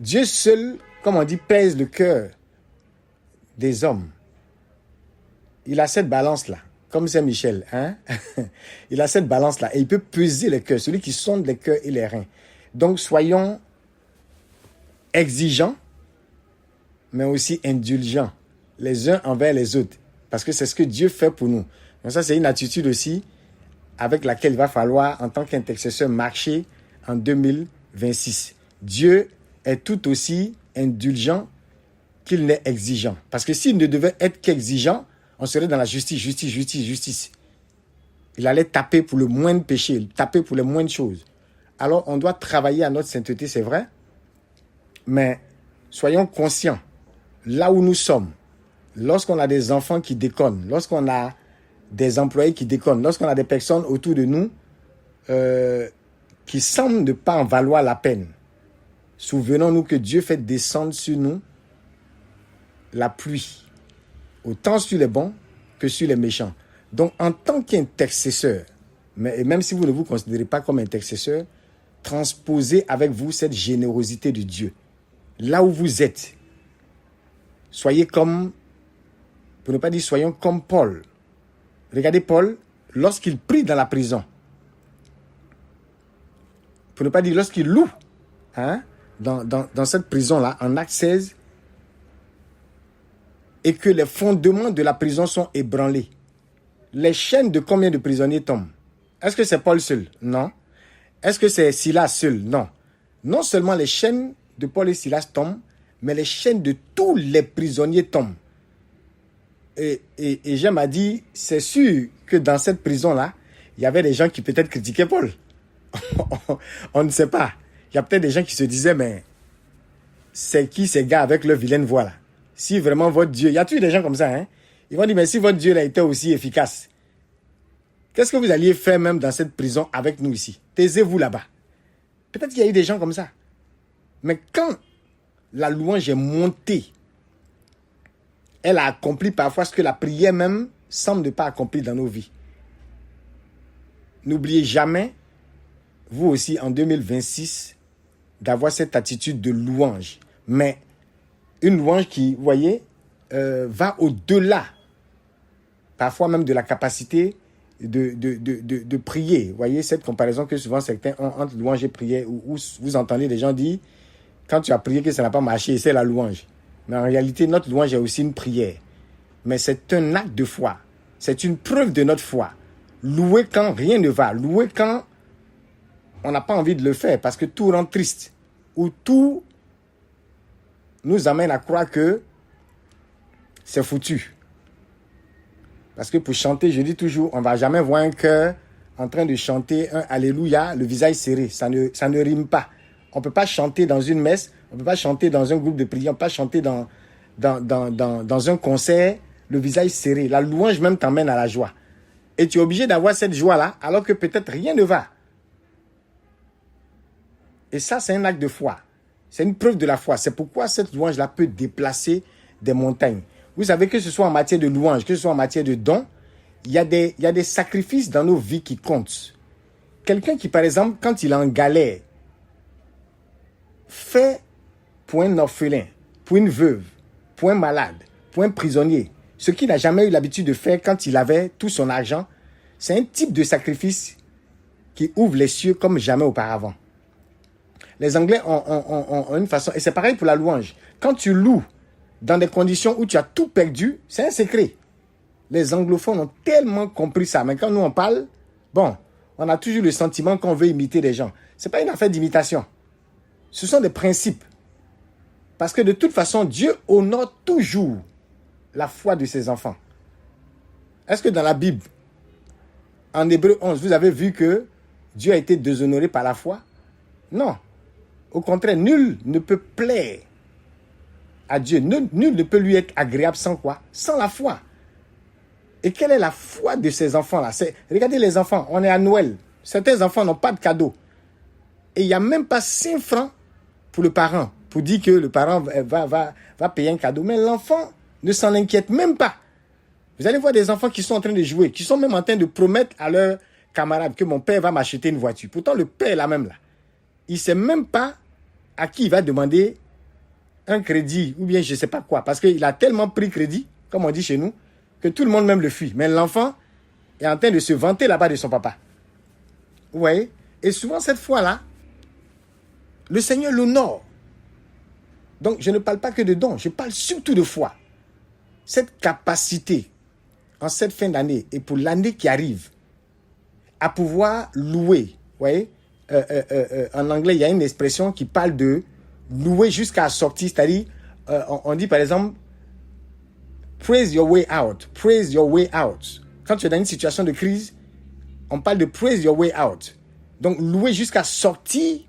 Dieu seul, comme on dit, pèse le cœur des hommes. Il a cette balance-là, comme Saint-Michel. Hein? Il a cette balance-là et il peut peser le cœur, celui qui sonde les cœurs et les reins. Donc, soyons exigeants, mais aussi indulgents, les uns envers les autres, parce que c'est ce que Dieu fait pour nous. Donc ça, c'est une attitude aussi avec laquelle il va falloir, en tant qu'intercesseur, marcher en 2026. Dieu est tout aussi indulgent qu'il n'est exigeant. Parce que s'il ne devait être qu'exigeant, on serait dans la justice. Il allait taper pour le moindre péché, taper pour les moindres choses. Alors, on doit travailler à notre sainteté, c'est vrai, mais soyons conscients, là où nous sommes, lorsqu'on a des enfants qui déconnent, lorsqu'on a des employés qui déconnent, lorsqu'on a des personnes autour de nous qui semblent ne pas en valoir la peine, souvenons-nous que Dieu fait descendre sur nous la pluie, autant sur les bons que sur les méchants. Donc, en tant qu'intercesseur, et même si vous ne vous considérez pas comme intercesseur, transposez avec vous cette générosité de Dieu. Là où vous êtes, soyez comme, pour ne pas dire soyons comme Paul. Regardez Paul, lorsqu'il prie dans la prison, pour ne pas dire lorsqu'il loue, hein, dans cette prison-là, en Acte 16, et que les fondements de la prison sont ébranlés. Les chaînes de combien de prisonniers tombent? Est-ce que c'est Paul seul? Non. Est-ce que c'est Silas seul? Non. Non seulement les chaînes de Paul et Silas tombent, mais les chaînes de tous les prisonniers tombent. Et Jean m'a dit, c'est sûr que dans cette prison-là, il y avait des gens qui peut-être critiquaient Paul. On ne sait pas. Il y a peut-être des gens qui se disaient, mais c'est qui ces gars avec leur vilaine voix là? Si vraiment votre Dieu, il y a toujours des gens comme ça, hein? Ils vont dire, mais si votre Dieu là était aussi efficace, qu'est-ce que vous alliez faire même dans cette prison avec nous ici? Taisez-vous là-bas. Peut-être qu'il y a eu des gens comme ça. Mais quand la louange est montée, elle a accompli parfois ce que la prière même semble ne pas accomplir dans nos vies. N'oubliez jamais, vous aussi en 2026, d'avoir cette attitude de louange. Mais une louange qui, vous voyez, va au-delà, parfois même de la capacité de prier. Vous voyez cette comparaison que souvent certains ont entre louange et prière, où vous entendez des gens dire, quand tu as prié que ça n'a pas marché, c'est la louange. Mais en réalité, notre louange est aussi une prière. Mais c'est un acte de foi. C'est une preuve de notre foi. Louer quand rien ne va. Louer quand on n'a pas envie de le faire parce que tout rend triste. Ou tout nous amène à croire que c'est foutu. Parce que pour chanter, je dis toujours, on ne va jamais voir un cœur en train de chanter un Alléluia, le visage serré. Ça ne rime pas. On ne peut pas chanter dans une messe, on ne peut pas chanter dans un groupe de prière, on ne peut pas chanter dans un concert, le visage serré. La louange même t'emmène à la joie. Et tu es obligé d'avoir cette joie-là, alors que peut-être rien ne va. Et ça, c'est un acte de foi. C'est une preuve de la foi. C'est pourquoi cette louange-là peut déplacer des montagnes. Vous savez, que ce soit en matière de louange, que ce soit en matière de don, il y a des sacrifices dans nos vies qui comptent. Quelqu'un qui, par exemple, quand il est en galère, fait pour un orphelin, pour une veuve, pour un malade, pour un prisonnier, ce qu'il n'a jamais eu l'habitude de faire quand il avait tout son argent, c'est un type de sacrifice qui ouvre les cieux comme jamais auparavant. Les Anglais ont une façon, et c'est pareil pour la louange. Quand tu loues dans des conditions où tu as tout perdu, c'est un secret. Les anglophones ont tellement compris ça. Mais quand nous on parle, bon, on a toujours le sentiment qu'on veut imiter des gens. Ce n'est pas une affaire d'imitation. Ce sont des principes. Parce que de toute façon, Dieu honore toujours la foi de ses enfants. Est-ce que dans la Bible, en Hébreux 11, vous avez vu que Dieu a été déshonoré par la foi? Non. Au contraire, nul ne peut plaire à Dieu. Nul ne peut lui être agréable sans quoi? Sans la foi. Et quelle est la foi de ces enfants-là? Regardez les enfants, on est à Noël. Certains enfants n'ont pas de cadeau. Et il n'y a même pas 5 francs pour le parent, pour dire que le parent va payer un cadeau. Mais l'enfant ne s'en inquiète même pas. Vous allez voir des enfants qui sont en train de jouer, qui sont même en train de promettre à leurs camarades que mon père va m'acheter une voiture. Pourtant, le père est là même là. Il ne sait même pas à qui il va demander un crédit ou bien je ne sais pas quoi, parce qu'il a tellement pris crédit, comme on dit chez nous, que tout le monde même le fuit. Mais l'enfant est en train de se vanter là-bas de son papa. Vous voyez? Et souvent, cette fois-là, le Seigneur l'honore. Donc, je ne parle pas que de dons, je parle surtout de foi. Cette capacité, en cette fin d'année et pour l'année qui arrive, à pouvoir louer. Vous voyez? En anglais, il y a une expression qui parle de louer jusqu'à la sortie. C'est-à-dire, on dit par exemple, praise your way out. Praise your way out. Quand tu es dans une situation de crise, on parle de praise your way out. Donc, louer jusqu'à sortir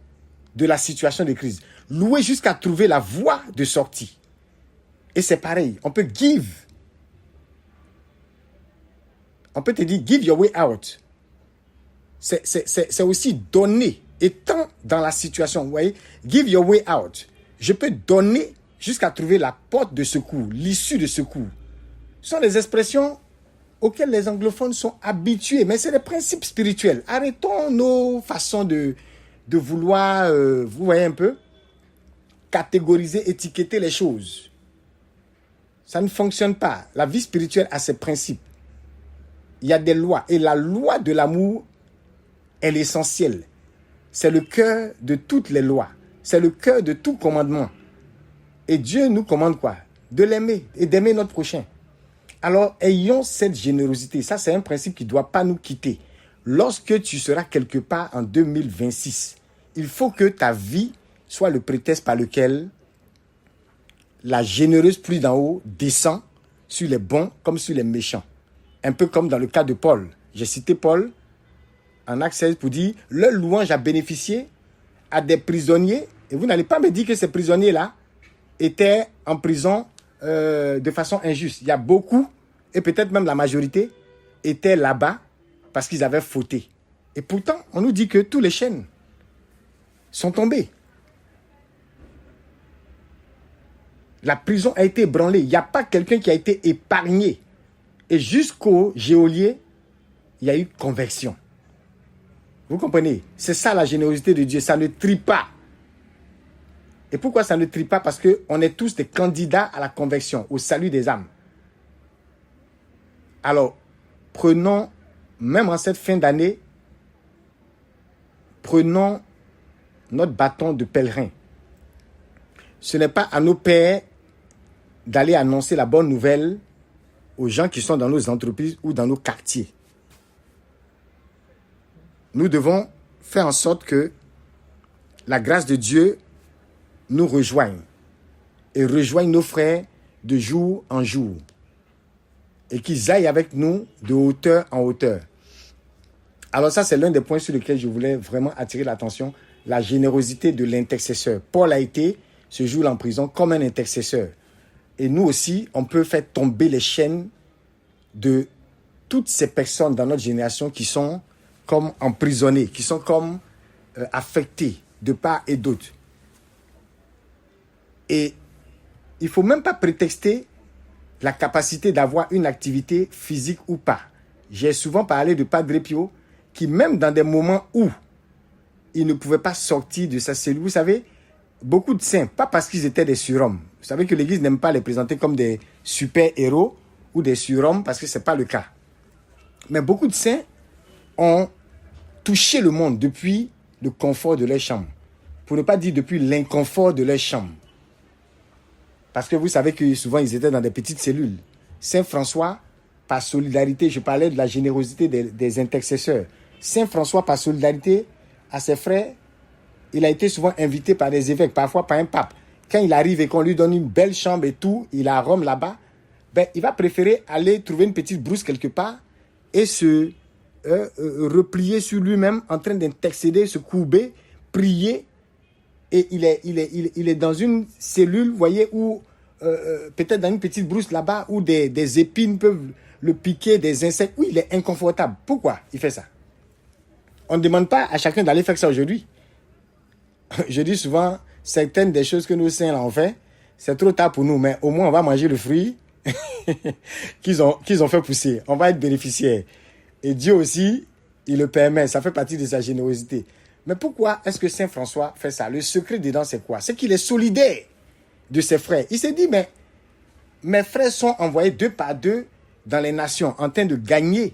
de la situation de crise. Louer jusqu'à trouver la voie de sortie. Et c'est pareil. On peut give. On peut te dire, give your way out. C'est aussi donner. Étant dans la situation, vous voyez, give your way out. Je peux donner jusqu'à trouver la porte de secours, l'issue de secours. Ce sont des expressions auxquelles les anglophones sont habitués, mais c'est des principes spirituels. Arrêtons nos façons de vouloir, vous voyez un peu, catégoriser, étiqueter les choses. Ça ne fonctionne pas. La vie spirituelle a ses principes. Il y a des lois. Et la loi de l'amour est l'essentiel. C'est le cœur de toutes les lois. C'est le cœur de tout commandement. Et Dieu nous commande quoi? De l'aimer et d'aimer notre prochain. Alors, ayons cette générosité. Ça, c'est un principe qui ne doit pas nous quitter. Lorsque tu seras quelque part en 2026, il faut que ta vie soit le prétexte par lequel la généreuse pluie d'en haut descend sur les bons comme sur les méchants. Un peu comme dans le cas de Paul. J'ai cité Paul en Actes 16 pour dire leur louange a bénéficié à des prisonniers. Et vous n'allez pas me dire que ces prisonniers-là étaient en prison de façon injuste. Il y a beaucoup, et peut-être même la majorité, étaient là-bas parce qu'ils avaient fauté. Et pourtant, on nous dit que tous les chaînes sont tombées. La prison a été ébranlée. Il n'y a pas quelqu'un qui a été épargné. Et jusqu'au geôlier, il y a eu conversion. Vous comprenez? C'est ça la générosité de Dieu. Ça ne trie pas. Et pourquoi ça ne trie pas? Parce qu'on est tous des candidats à la conversion, au salut des âmes. Alors, prenons, même en cette fin d'année, prenons notre bâton de pèlerin. Ce n'est pas à nos pères d'aller annoncer la bonne nouvelle aux gens qui sont dans nos entreprises ou dans nos quartiers. Nous devons faire en sorte que la grâce de Dieu nous rejoigne et rejoigne nos frères de jour en jour et qu'ils aillent avec nous de hauteur en hauteur. Alors ça, c'est l'un des points sur lesquels je voulais vraiment attirer l'attention, la générosité de l'intercesseur. Paul a été, ce jour-là en prison, comme un intercesseur. Et nous aussi, on peut faire tomber les chaînes de toutes ces personnes dans notre génération qui sont comme emprisonnées, qui sont comme affectées de part et d'autre. Et il ne faut même pas prétexter la capacité d'avoir une activité physique ou pas. J'ai souvent parlé de Padre Pio, qui même dans des moments où il ne pouvait pas sortir de sa cellule, vous savez, beaucoup de saints, pas parce qu'ils étaient des surhommes. Vous savez que l'Église n'aime pas les présenter comme des super-héros ou des surhommes parce que ce n'est pas le cas. Mais beaucoup de saints ont touché le monde depuis le confort de leur chambre. Pour ne pas dire depuis l'inconfort de leur chambre. Parce que vous savez que souvent ils étaient dans des petites cellules. Saint François, par solidarité, je parlais de la générosité des intercesseurs. Saint François, par solidarité à ses frères, il a été souvent invité par des évêques, parfois par un pape. Quand il arrive et qu'on lui donne une belle chambre et tout, il est à Rome là-bas, ben, il va préférer aller trouver une petite brousse quelque part et se replier sur lui-même en train d'intercéder, se courber, prier. Et il est dans une cellule, vous voyez, où peut-être dans une petite brousse là-bas, où des épines peuvent le piquer, des insectes. Oui, il est inconfortable. Pourquoi il fait ça? On ne demande pas à chacun d'aller faire ça aujourd'hui. Je dis souvent, certaines des choses que nos saints ont fait, c'est trop tard pour nous, mais au moins on va manger le fruit qu'ils ont fait pousser. On va être bénéficiaires. Et Dieu aussi, il le permet. Ça fait partie de sa générosité. Mais pourquoi est-ce que Saint François fait ça? Le secret dedans, c'est quoi? C'est qu'il est solidaire de ses frères. Il s'est dit, mais mes frères sont envoyés 2 par 2 dans les nations en train de gagner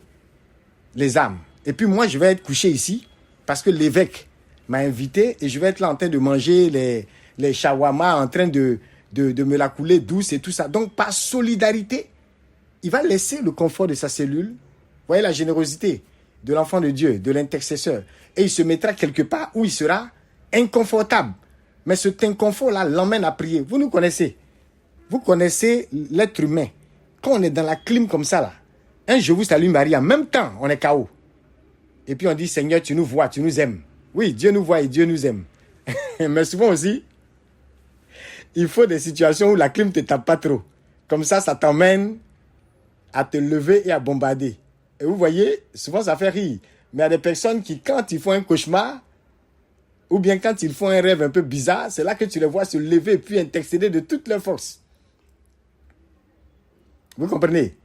les âmes. Et puis moi, je vais être couché ici parce que l'évêque m'a invité et je vais être là en train de manger les shawarma, en train de me la couler douce et tout ça. Donc, par solidarité, il va laisser le confort de sa cellule. Vous voyez la générosité de l'enfant de Dieu, de l'intercesseur. Et il se mettra quelque part où il sera inconfortable. Mais cet inconfort-là l'emmène à prier. Vous nous connaissez. Vous connaissez l'être humain. Quand on est dans la clim comme ça, là, un je vous salue Marie, en même temps, on est KO. Et puis on dit, Seigneur, tu nous vois, tu nous aimes. Oui, Dieu nous voit et Dieu nous aime. Mais souvent aussi, il faut des situations où la clim ne te tape pas trop. Comme ça t'emmène à te lever et à bombarder. Et vous voyez, souvent ça fait rire. Mais il y a des personnes qui, quand ils font un cauchemar, ou bien quand ils font un rêve un peu bizarre, c'est là que tu les vois se lever et puis intercéder de toutes leurs forces. Vous comprenez?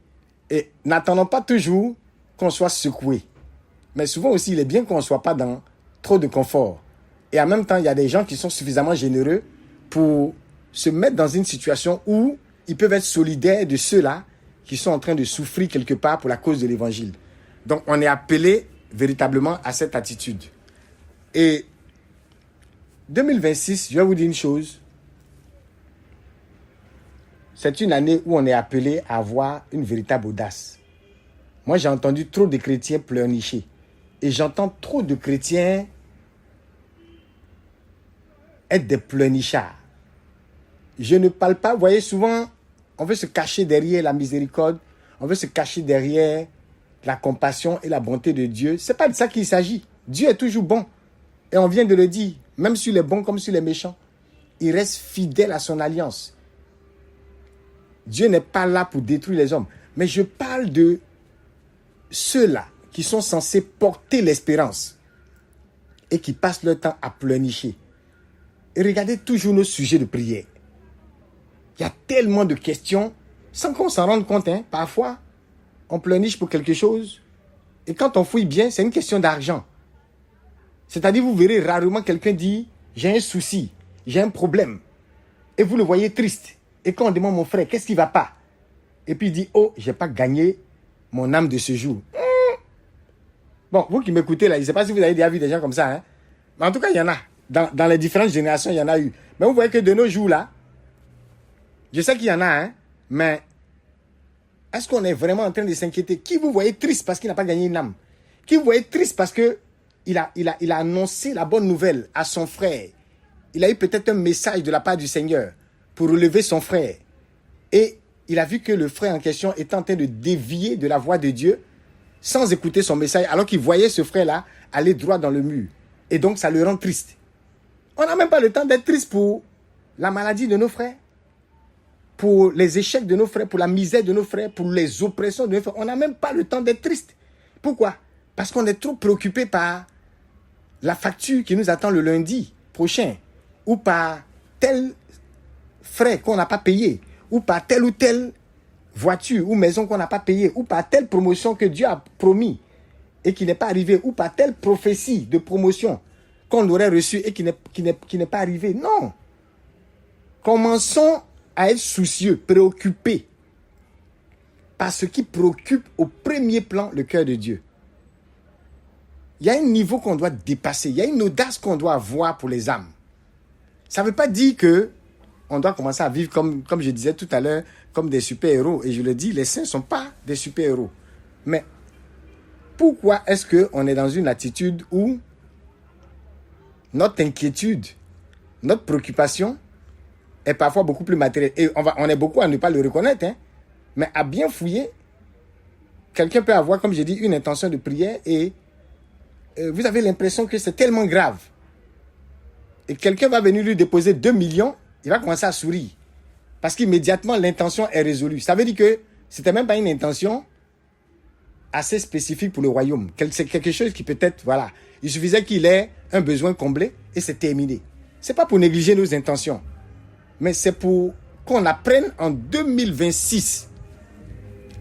Et n'attendons pas toujours qu'on soit secoué. Mais souvent aussi, il est bien qu'on ne soit pas dans trop de confort. Et en même temps, il y a des gens qui sont suffisamment généreux pour se mettre dans une situation où ils peuvent être solidaires de ceux-là qui sont en train de souffrir quelque part pour la cause de l'évangile. Donc, on est appelé véritablement à cette attitude. Et 2026, je vais vous dire une chose. C'est une année où on est appelé à avoir une véritable audace. Moi, j'ai entendu trop de chrétiens pleurnicher. Et j'entends trop de chrétiens être des pleurnichards. Je ne parle pas, vous voyez, souvent, on veut se cacher derrière la miséricorde, on veut se cacher derrière la compassion et la bonté de Dieu. Ce n'est pas de ça qu'il s'agit. Dieu est toujours bon. Et on vient de le dire, même sur les bons comme sur les méchants. Il reste fidèle à son alliance. Dieu n'est pas là pour détruire les hommes. Mais je parle de ceux-là qui sont censés porter l'espérance et qui passent leur temps à pleurnicher. Et regardez toujours nos sujets de prière. Il y a tellement de questions, sans qu'on s'en rende compte, hein, parfois, on pleurniche pour quelque chose, et quand on fouille bien, c'est une question d'argent. C'est-à-dire, vous verrez rarement quelqu'un dire, j'ai un souci, j'ai un problème, et vous le voyez triste. Et quand on demande mon frère, qu'est-ce qui ne va pas? Et puis il dit, oh, je n'ai pas gagné mon âme de ce jour. Bon, vous qui m'écoutez là, je ne sais pas si vous avez déjà vu des gens comme ça, hein? Mais en tout cas, il y en a. Dans les différentes générations, il y en a eu. Mais vous voyez que de nos jours là, je sais qu'il y en a, hein, mais est-ce qu'on est vraiment en train de s'inquiéter? Qui vous voyez triste parce qu'il n'a pas gagné une âme? Qui vous voyez triste parce qu'il a annoncé la bonne nouvelle à son frère? Il a eu peut-être un message de la part du Seigneur pour relever son frère. Et il a vu que le frère en question était en train de dévier de la voix de Dieu sans écouter son message, alors qu'il voyait ce frère-là aller droit dans le mur. Et donc, ça le rend triste. On n'a même pas le temps d'être triste pour la maladie de nos frères, pour les échecs de nos frères, pour la misère de nos frères, pour les oppressions de nos frères. On n'a même pas le temps d'être triste. Pourquoi? Parce qu'on est trop préoccupé par la facture qui nous attend le lundi prochain, ou par tel frais qu'on n'a pas payé, ou par telle ou telle voiture ou maison qu'on n'a pas payé, ou par telle promotion que Dieu a promis et qui n'est pas arrivée, ou par telle prophétie de promotion qu'on aurait reçue et qui n'est pas arrivée. Non. Commençons à être soucieux, préoccupés par ce qui préoccupe au premier plan le cœur de Dieu. Il y a un niveau qu'on doit dépasser, il y a une audace qu'on doit avoir pour les âmes. Ça ne veut pas dire que on doit commencer à vivre comme je disais tout à l'heure, comme des super-héros. Et je le dis, les saints ne sont pas des super-héros. Mais pourquoi est-ce qu'on est dans une attitude où notre inquiétude, notre préoccupation est parfois beaucoup plus matérielle? Et on est beaucoup à ne pas le reconnaître, hein? Mais à bien fouiller, quelqu'un peut avoir, comme j'ai dit, une intention de prière et vous avez l'impression que c'est tellement grave. Et quelqu'un va venir lui déposer 2 millions, il va commencer à sourire. Parce qu'immédiatement, l'intention est résolue. Ça veut dire que ce n'était même pas une intention assez spécifique pour le royaume. C'est quelque chose qui peut-être, voilà, il suffisait qu'il ait un besoin comblé et c'est terminé. Ce n'est pas pour négliger nos intentions, mais c'est pour qu'on apprenne en 2026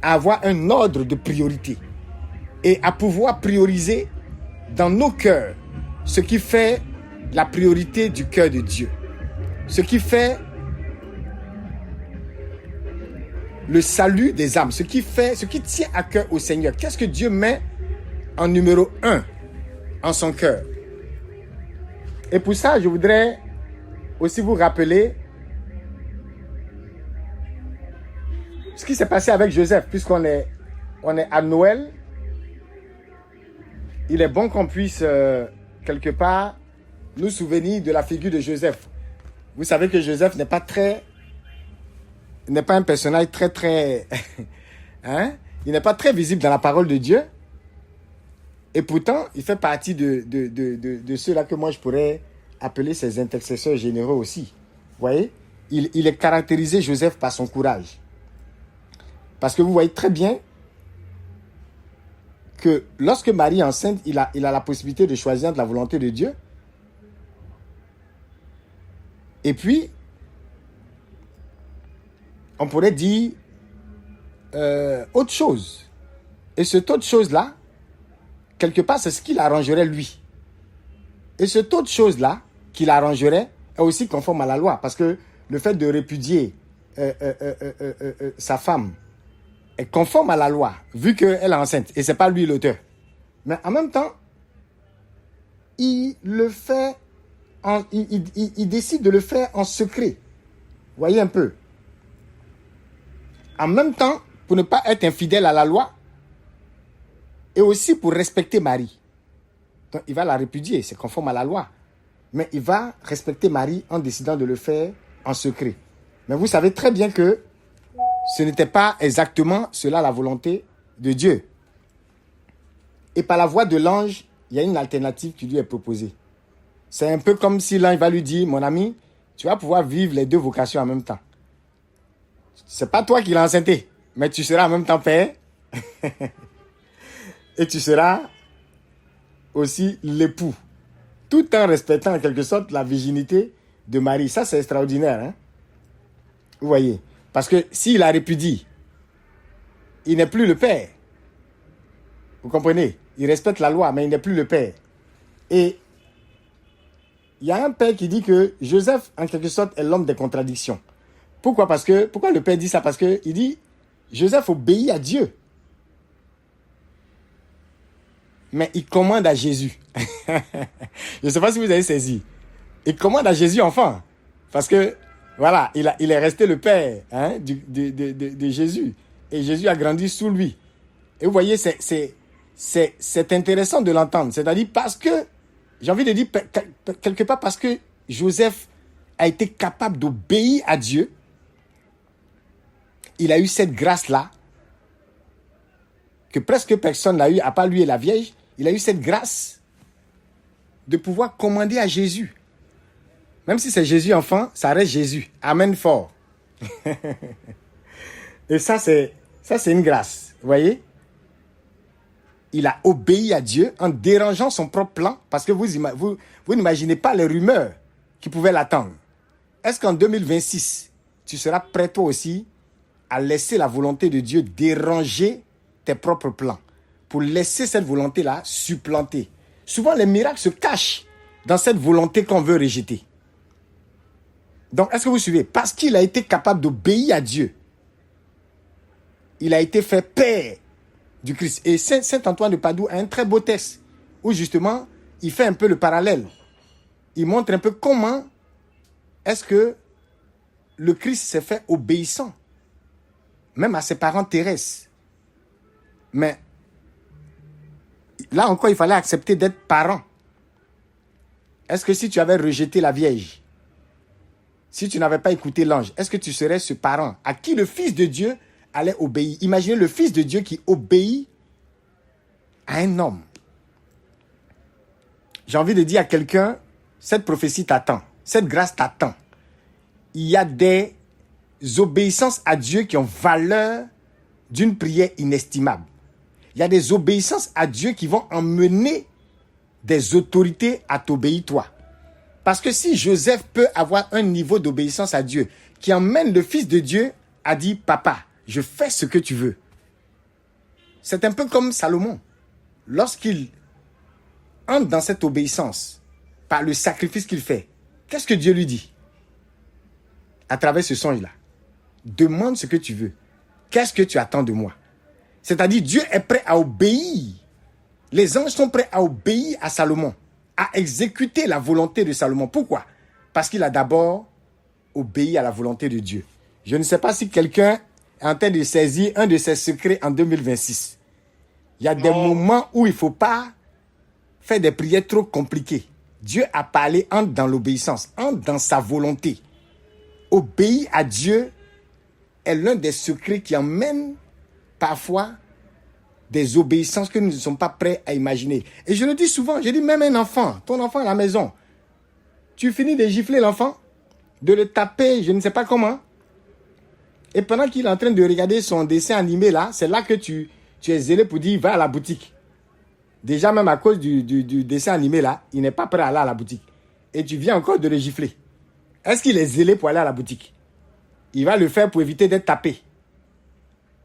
à avoir un ordre de priorité et à pouvoir prioriser dans nos cœurs ce qui fait la priorité du cœur de Dieu. Ce qui fait le salut des âmes, ce qui tient à cœur au Seigneur. Qu'est-ce que Dieu met en numéro 1 en son cœur? Et pour ça, je voudrais aussi vous rappeler ce qui s'est passé avec Joseph, puisqu'on est à Noël. Il est bon qu'on puisse, quelque part, nous souvenir de la figure de Joseph. Vous savez que Joseph n'est pas un personnage très, hein? Il n'est pas très visible dans la parole de Dieu. Et pourtant, il fait partie de ceux-là que moi je pourrais appeler ses intercesseurs généraux aussi. Vous voyez? Il est caractérisé, Joseph, par son courage. Parce que vous voyez très bien que lorsque Marie est enceinte, il a la possibilité de choisir de la volonté de Dieu. Et puis, on pourrait dire autre chose. Et cette autre chose-là, quelque part, c'est ce qui l'arrangerait lui. Et cette autre chose-là, qui l'arrangerait, est aussi conforme à la loi. Parce que le fait de répudier sa femme est conforme à la loi, vu qu'elle est enceinte. Et ce n'est pas lui l'auteur. Mais en même temps, il le fait, il décide de le faire en secret. Voyez un peu. En même temps, pour ne pas être infidèle à la loi, et aussi pour respecter Marie. Donc, il va la répudier, c'est conforme à la loi. Mais il va respecter Marie en décidant de le faire en secret. Mais vous savez très bien que ce n'était pas exactement cela la volonté de Dieu. Et par la voix de l'ange, il y a une alternative qui lui est proposée. C'est un peu comme si l'ange va lui dire, mon ami, tu vas pouvoir vivre les deux vocations en même temps. C'est pas toi qui l'as enceinté, mais tu seras en même temps père. Et tu seras aussi l'époux. Tout en respectant en quelque sorte la virginité de Marie. Ça, c'est extraordinaire. Hein? Vous voyez? Parce que s'il la répudie, il n'est plus le père. Vous comprenez? Il respecte la loi, mais il n'est plus le père. Et il y a un père qui dit que Joseph, en quelque sorte, est l'homme des contradictions. Pourquoi? Pourquoi le père dit ça? Parce qu'il dit, Joseph obéit à Dieu. Mais il commande à Jésus. Je ne sais pas si vous avez saisi. Il commande à Jésus enfant. Parce que, voilà, il est resté le père de Jésus. Et Jésus a grandi sous lui. Et vous voyez, c'est intéressant de l'entendre. C'est-à-dire parce que, j'ai envie de dire, quelque part parce que Joseph a été capable d'obéir à Dieu. Il a eu cette grâce-là que presque personne n'a eu, à part lui et la Vierge. Il a eu cette grâce de pouvoir commander à Jésus. Même si c'est Jésus enfant, ça reste Jésus. Amen fort. Et ça, c'est une grâce. Vous voyez? Il a obéi à Dieu en dérangeant son propre plan. Parce que vous n'imaginez pas les rumeurs qui pouvaient l'attendre. Est-ce qu'en 2026, tu seras prêt toi aussi à laisser la volonté de Dieu déranger tes propres plans? Pour laisser cette volonté-là supplanter. Souvent, les miracles se cachent dans cette volonté qu'on veut rejeter. Donc, est-ce que vous suivez? Parce qu'il a été capable d'obéir à Dieu. Il a été fait père du Christ. Et Saint Antoine de Padoue a un très beau texte où justement, il fait un peu le parallèle. Il montre un peu comment est-ce que le Christ s'est fait obéissant, même à ses parents terrestres. Mais là encore, il fallait accepter d'être parent. Est-ce que si tu avais rejeté la Vierge, si tu n'avais pas écouté l'ange, est-ce que tu serais ce parent à qui le Fils de Dieu allait obéir? Imaginez le Fils de Dieu qui obéit à un homme. J'ai envie de dire à quelqu'un, cette prophétie t'attend, cette grâce t'attend. Il y a des obéissances à Dieu qui ont valeur d'une prière inestimable. Il y a des obéissances à Dieu qui vont emmener des autorités à t'obéir toi. Parce que si Joseph peut avoir un niveau d'obéissance à Dieu qui emmène le Fils de Dieu à dire, papa, je fais ce que tu veux. C'est un peu comme Salomon. Lorsqu'il entre dans cette obéissance par le sacrifice qu'il fait, qu'est-ce que Dieu lui dit? À travers ce songe-là. Demande ce que tu veux. qu'est-ce que tu attends de moi? C'est-à-dire, Dieu est prêt à obéir. Les anges sont prêts à obéir à Salomon, à exécuter la volonté de Salomon. Pourquoi? Parce qu'il a d'abord obéi à la volonté de Dieu. Je ne sais pas si quelqu'un est en train de saisir un de ses secrets en 2026. Il y a des moments où il ne faut pas faire des prières trop compliquées. Dieu a parlé, entre dans l'obéissance, entre dans sa volonté. Obéir à Dieu est l'un des secrets qui emmène parfois des obéissances que nous ne sommes pas prêts à imaginer. Et je le dis souvent, je dis même un enfant, ton enfant à la maison, tu finis de gifler l'enfant, de le taper, je ne sais pas comment, et pendant qu'il est en train de regarder son dessin animé là, c'est là que tu es zélé pour dire, va à la boutique. Déjà même à cause du dessin animé là, il n'est pas prêt à aller à la boutique. Et tu viens encore de le gifler. Est-ce qu'il est zélé pour aller à la boutique? Il va le faire pour éviter d'être tapé.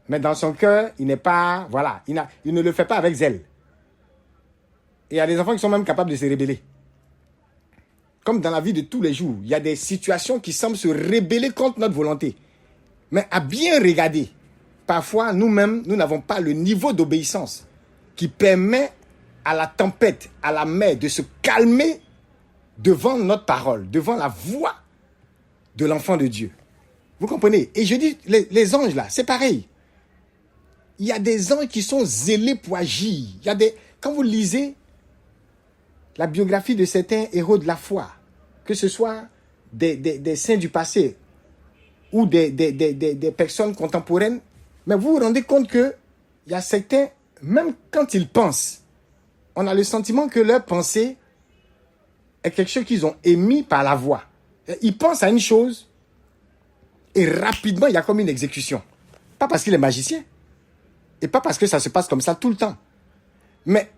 Mais dans son cœur, il n'est pas... Voilà, il ne le fait pas avec zèle. Et il y a des enfants qui sont même capables de se rebeller. Comme dans la vie de tous les jours, il y a des situations qui semblent se rebeller contre notre volonté. Mais à bien regarder, parfois nous-mêmes, nous n'avons pas le niveau d'obéissance qui permet à la tempête, à la mer, de se calmer devant notre parole, devant la voix de l'enfant de Dieu. Vous comprenez? Et je dis, les anges là, c'est pareil. Il y a des anges qui sont zélés pour agir. Quand vous lisez la biographie de certains héros de la foi, que ce soit des saints du passé ou des personnes contemporaines, mais vous vous rendez compte qu'il y a certains, même quand ils pensent, on a le sentiment que leur pensée est quelque chose qu'ils ont émis par la voix. Ils pensent à une chose et rapidement, il y a comme une exécution. Pas parce qu'il est magicien et pas parce que ça se passe comme ça tout le temps. Mais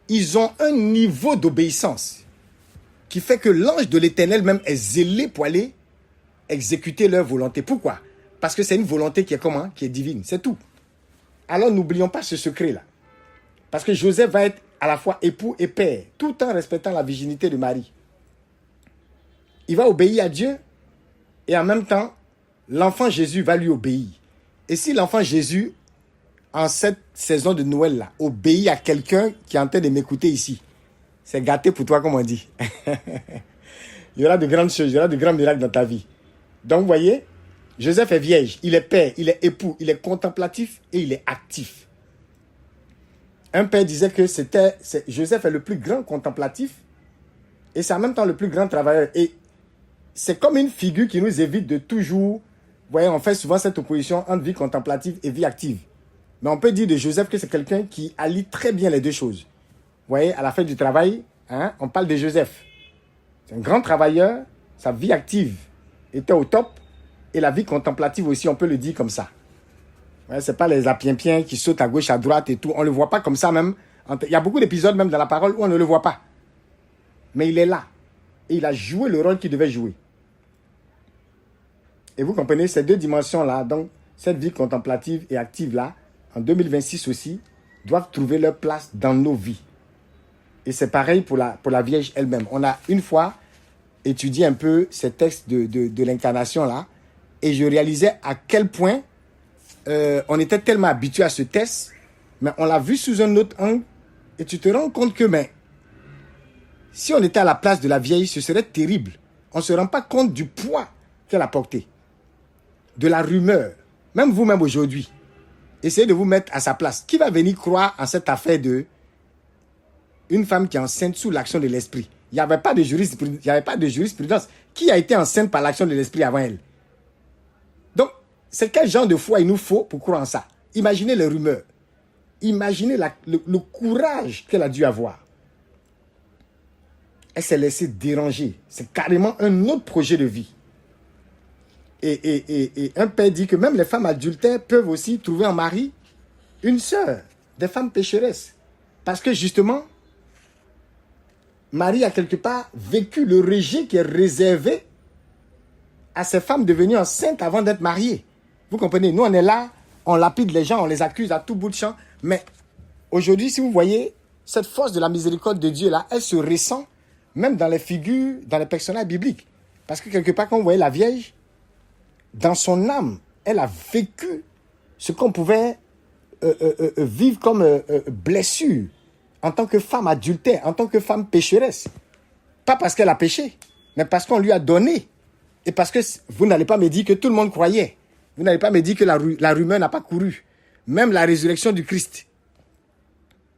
ils ont un niveau d'obéissance qui fait que l'ange de l'Éternel même est zélé pour aller exécuter leur volonté. Pourquoi? Parce que c'est une volonté qui est comment? Qui est divine, c'est tout. Alors n'oublions pas ce secret-là. Parce que Joseph va être à la fois époux et père, tout en respectant la virginité de Marie. Il va obéir à Dieu et en même temps, l'enfant Jésus va lui obéir. Et si l'enfant Jésus, en cette saison de Noël-là, obéit à quelqu'un qui est en train de m'écouter ici, c'est gâté pour toi, comme on dit. Il y aura de grandes choses, il y aura de grands miracles dans ta vie. Donc, vous voyez, Joseph est vierge, il est père, il est époux, il est contemplatif et il est actif. Un père disait que Joseph est le plus grand contemplatif et c'est en même temps le plus grand travailleur. Et c'est comme une figure qui nous évite de toujours... Vous voyez, on fait souvent cette opposition entre vie contemplative et vie active. Mais on peut dire de Joseph que c'est quelqu'un qui allie très bien les deux choses. Vous voyez, à la fin du travail, on parle de Joseph. C'est un grand travailleur, sa vie active était au top et la vie contemplative aussi, on peut le dire comme ça. Ouais, c'est pas les apiens-piens qui sautent à gauche, à droite et tout. On ne le voit pas comme ça même. Il y a beaucoup d'épisodes même dans la parole où on ne le voit pas. Mais il est là. Et il a joué le rôle qu'il devait jouer. Et vous comprenez, ces deux dimensions-là, donc cette vie contemplative et active-là, en 2026 aussi, doivent trouver leur place dans nos vies. Et c'est pareil pour la Vierge elle-même. On a une fois étudié un peu ces textes de l'incarnation-là, et je réalisais à quel point on était tellement habitué à ce test, mais on l'a vu sous un autre angle, et tu te rends compte que si on était à la place de la vieille, ce serait terrible. On ne se rend pas compte du poids qu'elle a porté, de la rumeur. Même vous-même aujourd'hui, essayez de vous mettre à sa place. Qui va venir croire en cette affaire de une femme qui est enceinte sous l'action de l'esprit? Il n'y avait pas de jurisprudence. Qui a été enceinte par l'action de l'esprit avant elle? Donc, c'est quel genre de foi il nous faut pour croire en ça? Imaginez les rumeurs. Imaginez le courage qu'elle a dû avoir. Elle s'est laissée déranger. C'est carrément un autre projet de vie. Et un père dit que même les femmes adultères peuvent aussi trouver en mari une sœur, des femmes pécheresses. Parce que justement, Marie a quelque part vécu le rejet qui est réservé à ces femmes devenues enceintes avant d'être mariées. Vous comprenez? Nous, on est là, on lapide les gens, on les accuse à tout bout de champ. Mais aujourd'hui, si vous voyez, cette force de la miséricorde de Dieu là, elle se ressent même dans les figures, dans les personnages bibliques. Parce que quelque part, quand vous voyez la Vierge, dans son âme, elle a vécu ce qu'on pouvait vivre comme blessure en tant que femme adultère, en tant que femme pécheresse. Pas parce qu'elle a péché, mais parce qu'on lui a donné. Et parce que vous n'allez pas me dire que tout le monde croyait. Vous n'allez pas me dire que la rumeur n'a pas couru. Même la résurrection du Christ.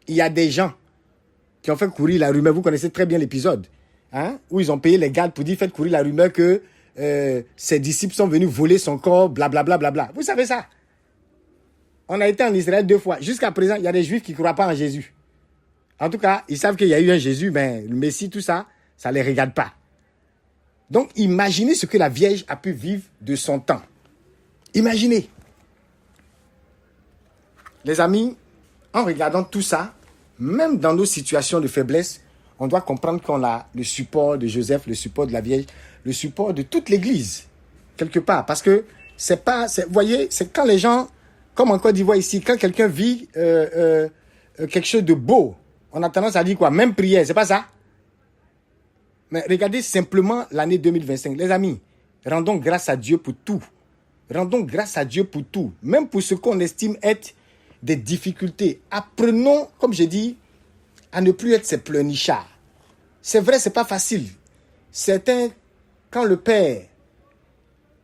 Il y a des gens qui ont fait courir la rumeur. Vous connaissez très bien l'épisode. Hein, où ils ont payé les gardes pour dire faites courir la rumeur que ses disciples sont venus voler son corps, blablabla. Bla, bla, bla. Vous savez ça? On a été en Israël 2 fois. Jusqu'à présent, il y a des Juifs qui ne croient pas en Jésus. En tout cas, ils savent qu'il y a eu un Jésus, mais le Messie, tout ça, ça ne les regarde pas. Donc, imaginez ce que la Vierge a pu vivre de son temps. Imaginez. Les amis, en regardant tout ça, même dans nos situations de faiblesse, on doit comprendre qu'on a le support de Joseph, le support de la Vierge, le support de toute l'Église, quelque part. Parce que c'est pas... Vous voyez, c'est quand les gens, comme en Côte d'Ivoire ici, quand quelqu'un vit quelque chose de beau, on a tendance à dire quoi? Même prière, c'est pas ça? Mais regardez simplement l'année 2025. Les amis, rendons grâce à Dieu pour tout. Rendons grâce à Dieu pour tout. Même pour ce qu'on estime être des difficultés. Apprenons, comme j'ai dit, à ne plus être ces pleurnichards. C'est vrai, c'est pas facile. Certains, quand le père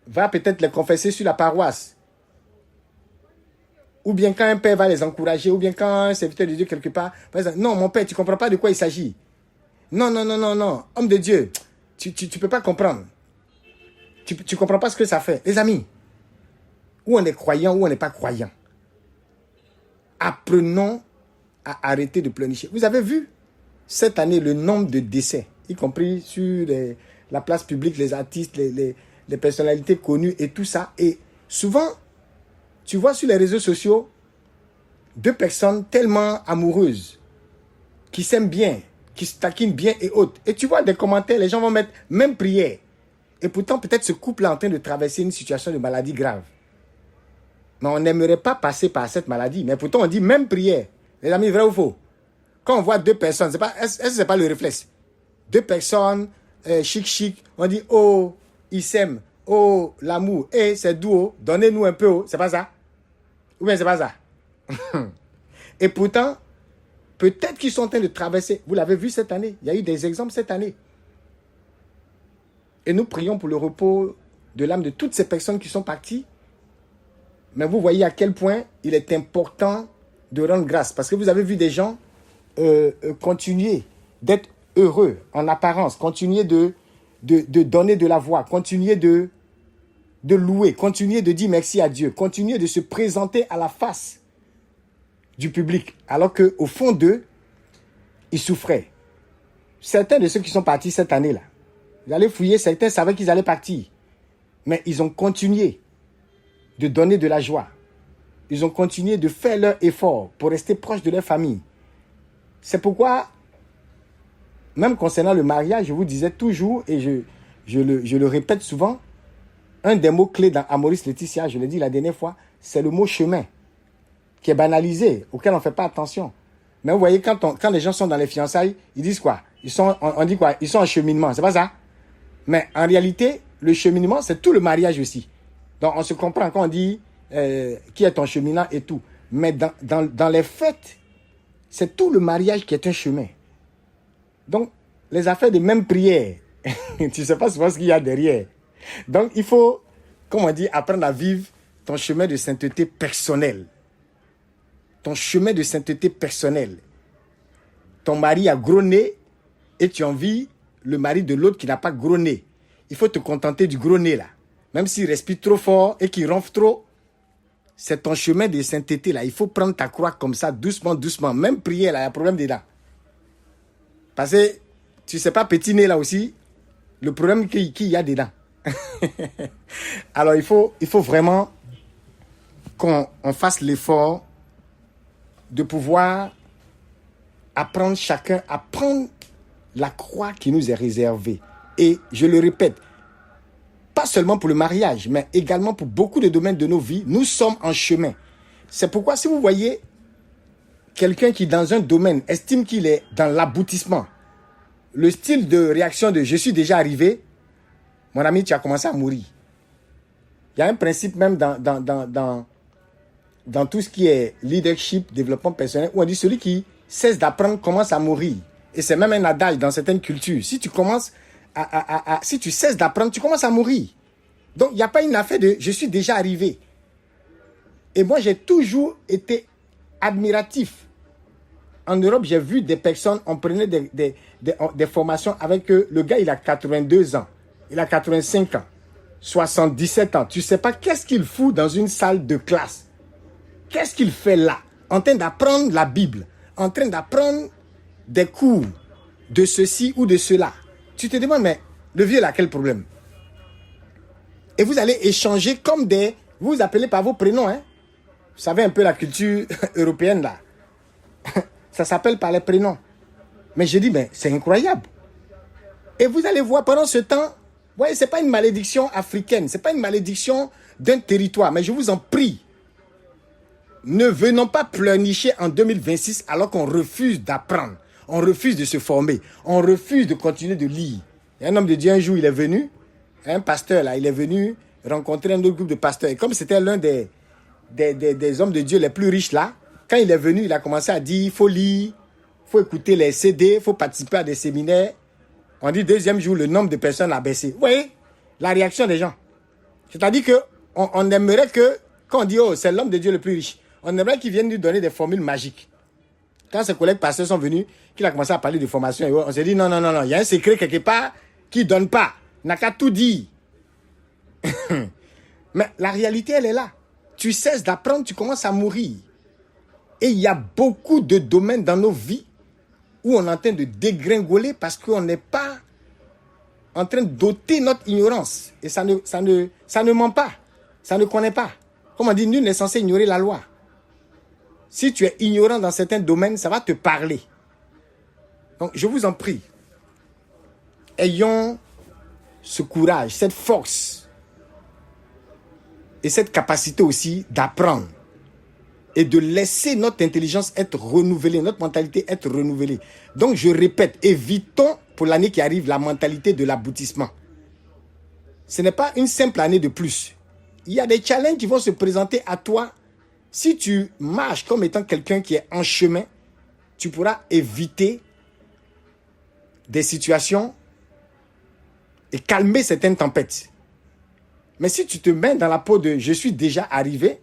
va peut-être les confesser sur la paroisse, ou bien quand un père va les encourager, ou bien quand un serviteur de Dieu quelque part, par exemple, non, mon père, tu ne comprends pas de quoi il s'agit. Non, homme de Dieu, tu ne peux pas comprendre. Tu ne comprends pas ce que ça fait. Les amis, ou on est croyant, ou on n'est pas croyant. Apprenons à arrêter de pleurnicher. Vous avez vu cette année le nombre de décès, y compris sur la place publique, les artistes, les personnalités connues et tout ça. Et souvent, tu vois sur les réseaux sociaux 2 personnes tellement amoureuses, qui s'aiment bien, qui se taquinent bien et autres. Et tu vois des commentaires, les gens vont mettre même prière. Et pourtant, peut-être ce couple est en train de traverser une situation de maladie grave. Mais on n'aimerait pas passer par cette maladie. Mais pourtant, on dit même prière. Les amis, vrai ou faux? Quand on voit 2 personnes, est-ce que ce n'est pas le réflexe? 2 personnes, chic, on dit, oh, ils s'aiment, oh, l'amour, et c'est doux, oh, donnez-nous un peu, oh. C'est pas ça? Ou bien c'est pas ça? Et pourtant, peut-être qu'ils sont en train de traverser. Vous l'avez vu cette année. Il y a eu des exemples cette année. Et nous prions pour le repos de l'âme de toutes ces personnes qui sont parties. Mais vous voyez à quel point il est important de rendre grâce. Parce que vous avez vu des gens continuer d'être heureux en apparence, continuer de donner de la voix, continuer de louer, continuer de dire merci à Dieu, continuer de se présenter à la face du public, alors qu'au fond d'eux, ils souffraient. Certains de ceux qui sont partis cette année-là, ils allaient fouiller, certains savaient qu'ils allaient partir, mais ils ont continué de donner de la joie. Ils ont continué de faire leur effort pour rester proches de leur famille. C'est pourquoi, même concernant le mariage, je vous disais toujours, et je le répète souvent, un des mots clés dans Amoris Laetitia, je l'ai dit la dernière fois, c'est le mot chemin, qui est banalisé, auquel on ne fait pas attention. Mais vous voyez, quand les gens sont dans les fiançailles, ils disent quoi? On dit quoi? Ils sont en cheminement, c'est pas ça? Mais en réalité, le cheminement, c'est tout le mariage aussi. Donc, on se comprend quand on dit qui est ton cheminant et tout. Mais dans les fêtes, c'est tout le mariage qui est un chemin. Donc, les affaires de même prière, tu ne sais pas souvent ce qu'il y a derrière. Donc, il faut, comme on dit, apprendre à vivre ton chemin de sainteté personnel. Ton chemin de sainteté personnel. Ton mari a gros nez et tu envies le mari de l'autre qui n'a pas gros nez. Il faut te contenter du gros nez là. Même s'il respire trop fort et qu'il ronfle trop, c'est ton chemin de sainteté là. Il faut prendre ta croix comme ça, doucement. Même prier là, il y a un problème dedans. Parce que tu ne sais pas, petit nez là aussi, le problème qu'il y a dedans. Alors il faut vraiment qu'on fasse l'effort de pouvoir apprendre chacun à prendre la croix qui nous est réservée. Et je le répète, pas seulement pour le mariage, mais également pour beaucoup de domaines de nos vies, nous sommes en chemin. C'est pourquoi si vous voyez quelqu'un qui dans un domaine estime qu'il est dans l'aboutissement, le style de réaction de « je suis déjà arrivé », mon ami, tu as commencé à mourir. Il y a un principe même dans tout ce qui est leadership, développement personnel, où on dit celui qui cesse d'apprendre commence à mourir. Et c'est même un adage dans certaines cultures. Si tu commences si tu cesses d'apprendre, tu commences à mourir. Donc, il n'y a pas une affaire de « je suis déjà arrivé ». Et moi, j'ai toujours été admiratif. En Europe, j'ai vu des personnes, on prenait des formations avec eux. Le gars, il a 82 ans, il a 85 ans, 77 ans. Tu ne sais pas qu'est-ce qu'il fout dans une salle de classe. Qu'est-ce qu'il fait là? En train d'apprendre la Bible, en train d'apprendre des cours de ceci ou de cela. Tu te demandes, mais le vieux, il a quel problème? Et vous allez échanger comme des... Vous vous appelez par vos prénoms, hein? Vous savez un peu la culture européenne, là. Ça s'appelle par les prénoms. Mais je dis, mais c'est incroyable. Et vous allez voir, pendant ce temps, vous voyez, ce n'est pas une malédiction africaine, ce n'est pas une malédiction d'un territoire, mais je vous en prie, ne venons pas pleurnicher en 2026 alors qu'on refuse d'apprendre, on refuse de se former, on refuse de continuer de lire. Il y a un homme de Dieu, un jour, il est venu, un pasteur, là, il est venu rencontrer un autre groupe de pasteurs. Et comme c'était l'un des hommes de Dieu les plus riches là, quand il est venu, il a commencé à dire, il faut lire, il faut écouter les CD, il faut participer à des séminaires. On dit deuxième jour, le nombre de personnes a baissé. Vous voyez la réaction des gens. C'est-à-dire qu'on aimerait que, quand on dit, oh, c'est l'homme de Dieu le plus riche, on aimerait qu'il vienne nous donner des formules magiques. Quand ses collègues pasteurs sont venus, qu'il a commencé à parler de formation, on s'est dit, non, il y a un secret quelque part qui ne donne pas. Il n'a qu'à tout dire. Mais la réalité, elle est là. Tu cesses d'apprendre, tu commences à mourir. Et il y a beaucoup de domaines dans nos vies où on est en train de dégringoler parce qu'on n'est pas en train d'ôter notre ignorance. Et ça ne ment pas. Ça ne connaît pas. Comme on dit, nul n'est censé ignorer la loi. Si tu es ignorant dans certains domaines, ça va te parler. Donc, je vous en prie, ayons ce courage, cette force et cette capacité aussi d'apprendre et de laisser notre intelligence être renouvelée, notre mentalité être renouvelée. Donc, je répète, évitons pour l'année qui arrive la mentalité de l'aboutissement. Ce n'est pas une simple année de plus. Il y a des challenges qui vont se présenter à toi. Si tu marches comme étant quelqu'un qui est en chemin, tu pourras éviter des situations et calmer certaines tempêtes. Mais si tu te mets dans la peau de « je suis déjà arrivé »,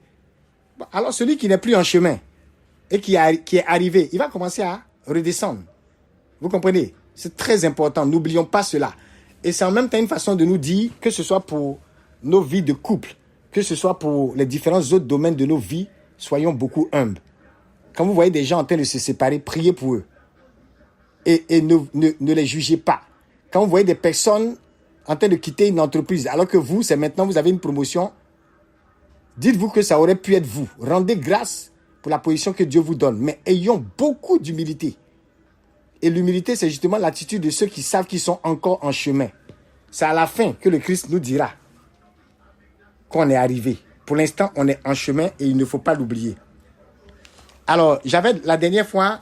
alors celui qui n'est plus en chemin et qui est arrivé, il va commencer à redescendre. Vous comprenez? C'est très important, n'oublions pas cela. Et c'est en même temps une façon de nous dire, que ce soit pour nos vies de couple, que ce soit pour les différents autres domaines de nos vies, soyons beaucoup humbles. Quand vous voyez des gens en train de se séparer, priez pour eux. Et ne les jugez pas. Quand vous voyez des personnes en train de quitter une entreprise, alors que vous, c'est maintenant, vous avez une promotion, dites-vous que ça aurait pu être vous. Rendez grâce pour la position que Dieu vous donne. Mais ayons beaucoup d'humilité. Et l'humilité, c'est justement l'attitude de ceux qui savent qu'ils sont encore en chemin. C'est à la fin que le Christ nous dira qu'on est arrivé. Pour l'instant, on est en chemin et il ne faut pas l'oublier. Alors, j'avais la dernière fois,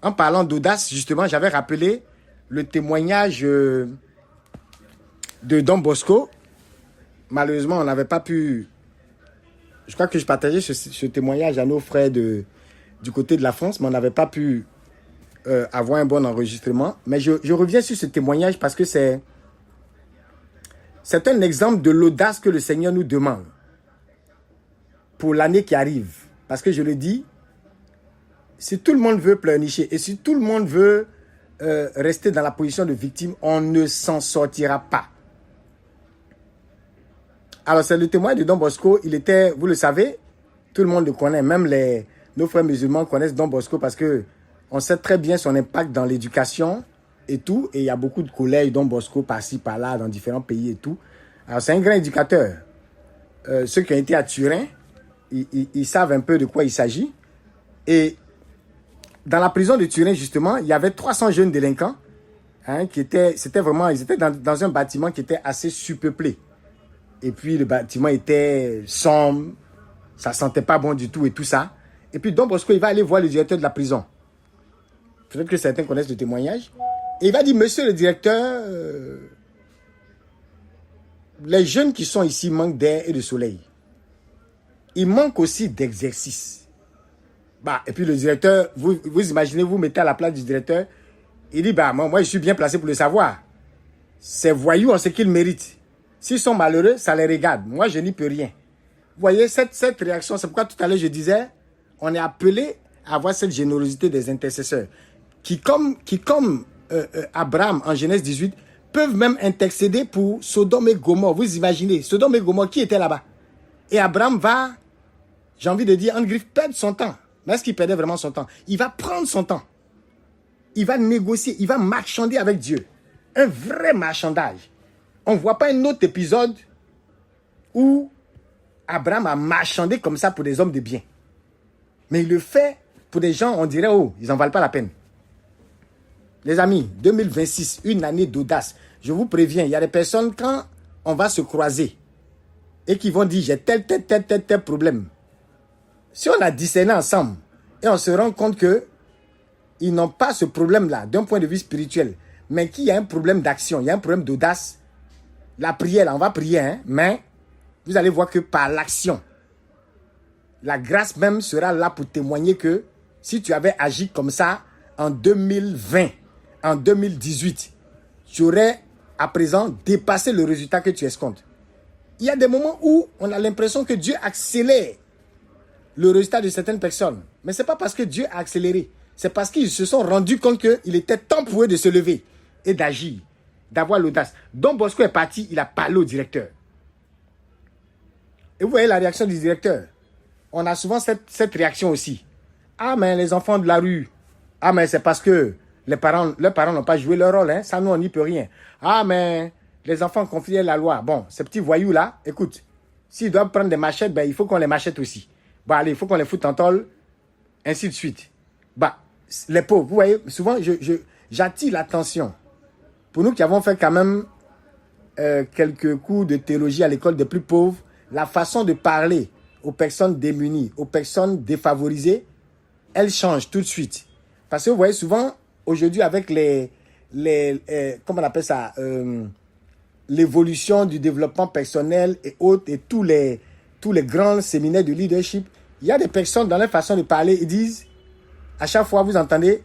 en parlant d'audace, justement, j'avais rappelé le témoignage de Don Bosco. Malheureusement, on n'avait pas pu... Je crois que je partageais ce témoignage à nos frères du côté de la France, mais on n'avait pas pu avoir un bon enregistrement. Mais je reviens sur ce témoignage parce que c'est un exemple de l'audace que le Seigneur nous demande pour l'année qui arrive. Parce que je le dis, si tout le monde veut pleurnicher et si tout le monde veut rester dans la position de victime, on ne s'en sortira pas. Alors, c'est le témoin de Don Bosco. Il était, vous le savez, tout le monde le connaît. Même nos frères musulmans connaissent Don Bosco parce que on sait très bien son impact dans l'éducation et tout. Et il y a beaucoup de collèges Don Bosco par-ci, par-là, dans différents pays et tout. Alors, c'est un grand éducateur. Ceux qui ont été à Turin, ils savent un peu de quoi il s'agit. Et dans la prison de Turin, justement, il y avait 300 jeunes délinquants ils étaient dans un bâtiment qui était assez surpeuplé. Et puis, le bâtiment était sombre, ça sentait pas bon du tout et tout ça. Et puis, Don Bosco, il va aller voir le directeur de la prison. Peut-être que certains connaissent le témoignage. Et il va dire, monsieur le directeur, les jeunes qui sont ici manquent d'air et de soleil. Ils manquent aussi d'exercice. Et puis le directeur, vous imaginez, vous mettez à la place du directeur, il dit, moi je suis bien placé pour le savoir. Ces voyous ont ce qu'ils méritent. S'ils sont malheureux, ça les regarde. Moi, je n'y peux rien. Vous voyez, cette réaction, c'est pourquoi tout à l'heure je disais, on est appelé à avoir cette générosité des intercesseurs qui comme Abraham en Genèse 18, peuvent même intercéder pour Sodome et Gomorrhe. Vous imaginez, Sodome et Gomorrhe, qui était là-bas? Et Abraham va, j'ai envie de dire, en griffe, perdre son temps. Mais est-ce qu'il perdait vraiment son temps? Il va prendre son temps. Il va négocier, il va marchander avec Dieu. Un vrai marchandage. On ne voit pas un autre épisode où Abraham a marchandé comme ça pour des hommes de bien. Mais il le fait pour des gens, on dirait, oh, ils n'en valent pas la peine. Les amis, 2026, une année d'audace. Je vous préviens, il y a des personnes, quand on va se croiser et qui vont dire, j'ai tel problème. Si on a discerné ensemble et on se rend compte que ils n'ont pas ce problème-là d'un point de vue spirituel, mais qu'il y a un problème d'action, il y a un problème d'audace, la prière, là, on va prier, mais vous allez voir que par l'action, la grâce même sera là pour témoigner que si tu avais agi comme ça en 2020, en 2018, tu aurais à présent dépassé le résultat que tu escomptes. Il y a des moments où on a l'impression que Dieu accélère le résultat de certaines personnes. Mais ce n'est pas parce que Dieu a accéléré. C'est parce qu'ils se sont rendus compte qu'il était temps pour eux de se lever et d'agir, d'avoir l'audace. Don Bosco est parti, il a parlé au directeur. Et vous voyez la réaction du directeur. On a souvent cette réaction aussi. Ah, mais les enfants de la rue. Ah, mais c'est parce que leurs parents n'ont pas joué leur rôle. Ça, nous, on n'y peut rien. Ah, mais les enfants confient la loi. Bon, ces petits voyous-là, écoute, s'ils doivent prendre des machettes, il faut qu'on les machette aussi. Allez, il faut qu'on les foute en tôle, ainsi de suite. Les pauvres, vous voyez, souvent, j'attire l'attention. Pour nous qui avons fait quand même quelques cours de théologie à l'école des plus pauvres, la façon de parler aux personnes démunies, aux personnes défavorisées, elle change tout de suite. Parce que vous voyez souvent, aujourd'hui, avec comment on appelle ça, l'évolution du développement personnel et autres, et tous les grands séminaires de leadership, il y a des personnes dans leur façon de parler, ils disent, à chaque fois, vous entendez,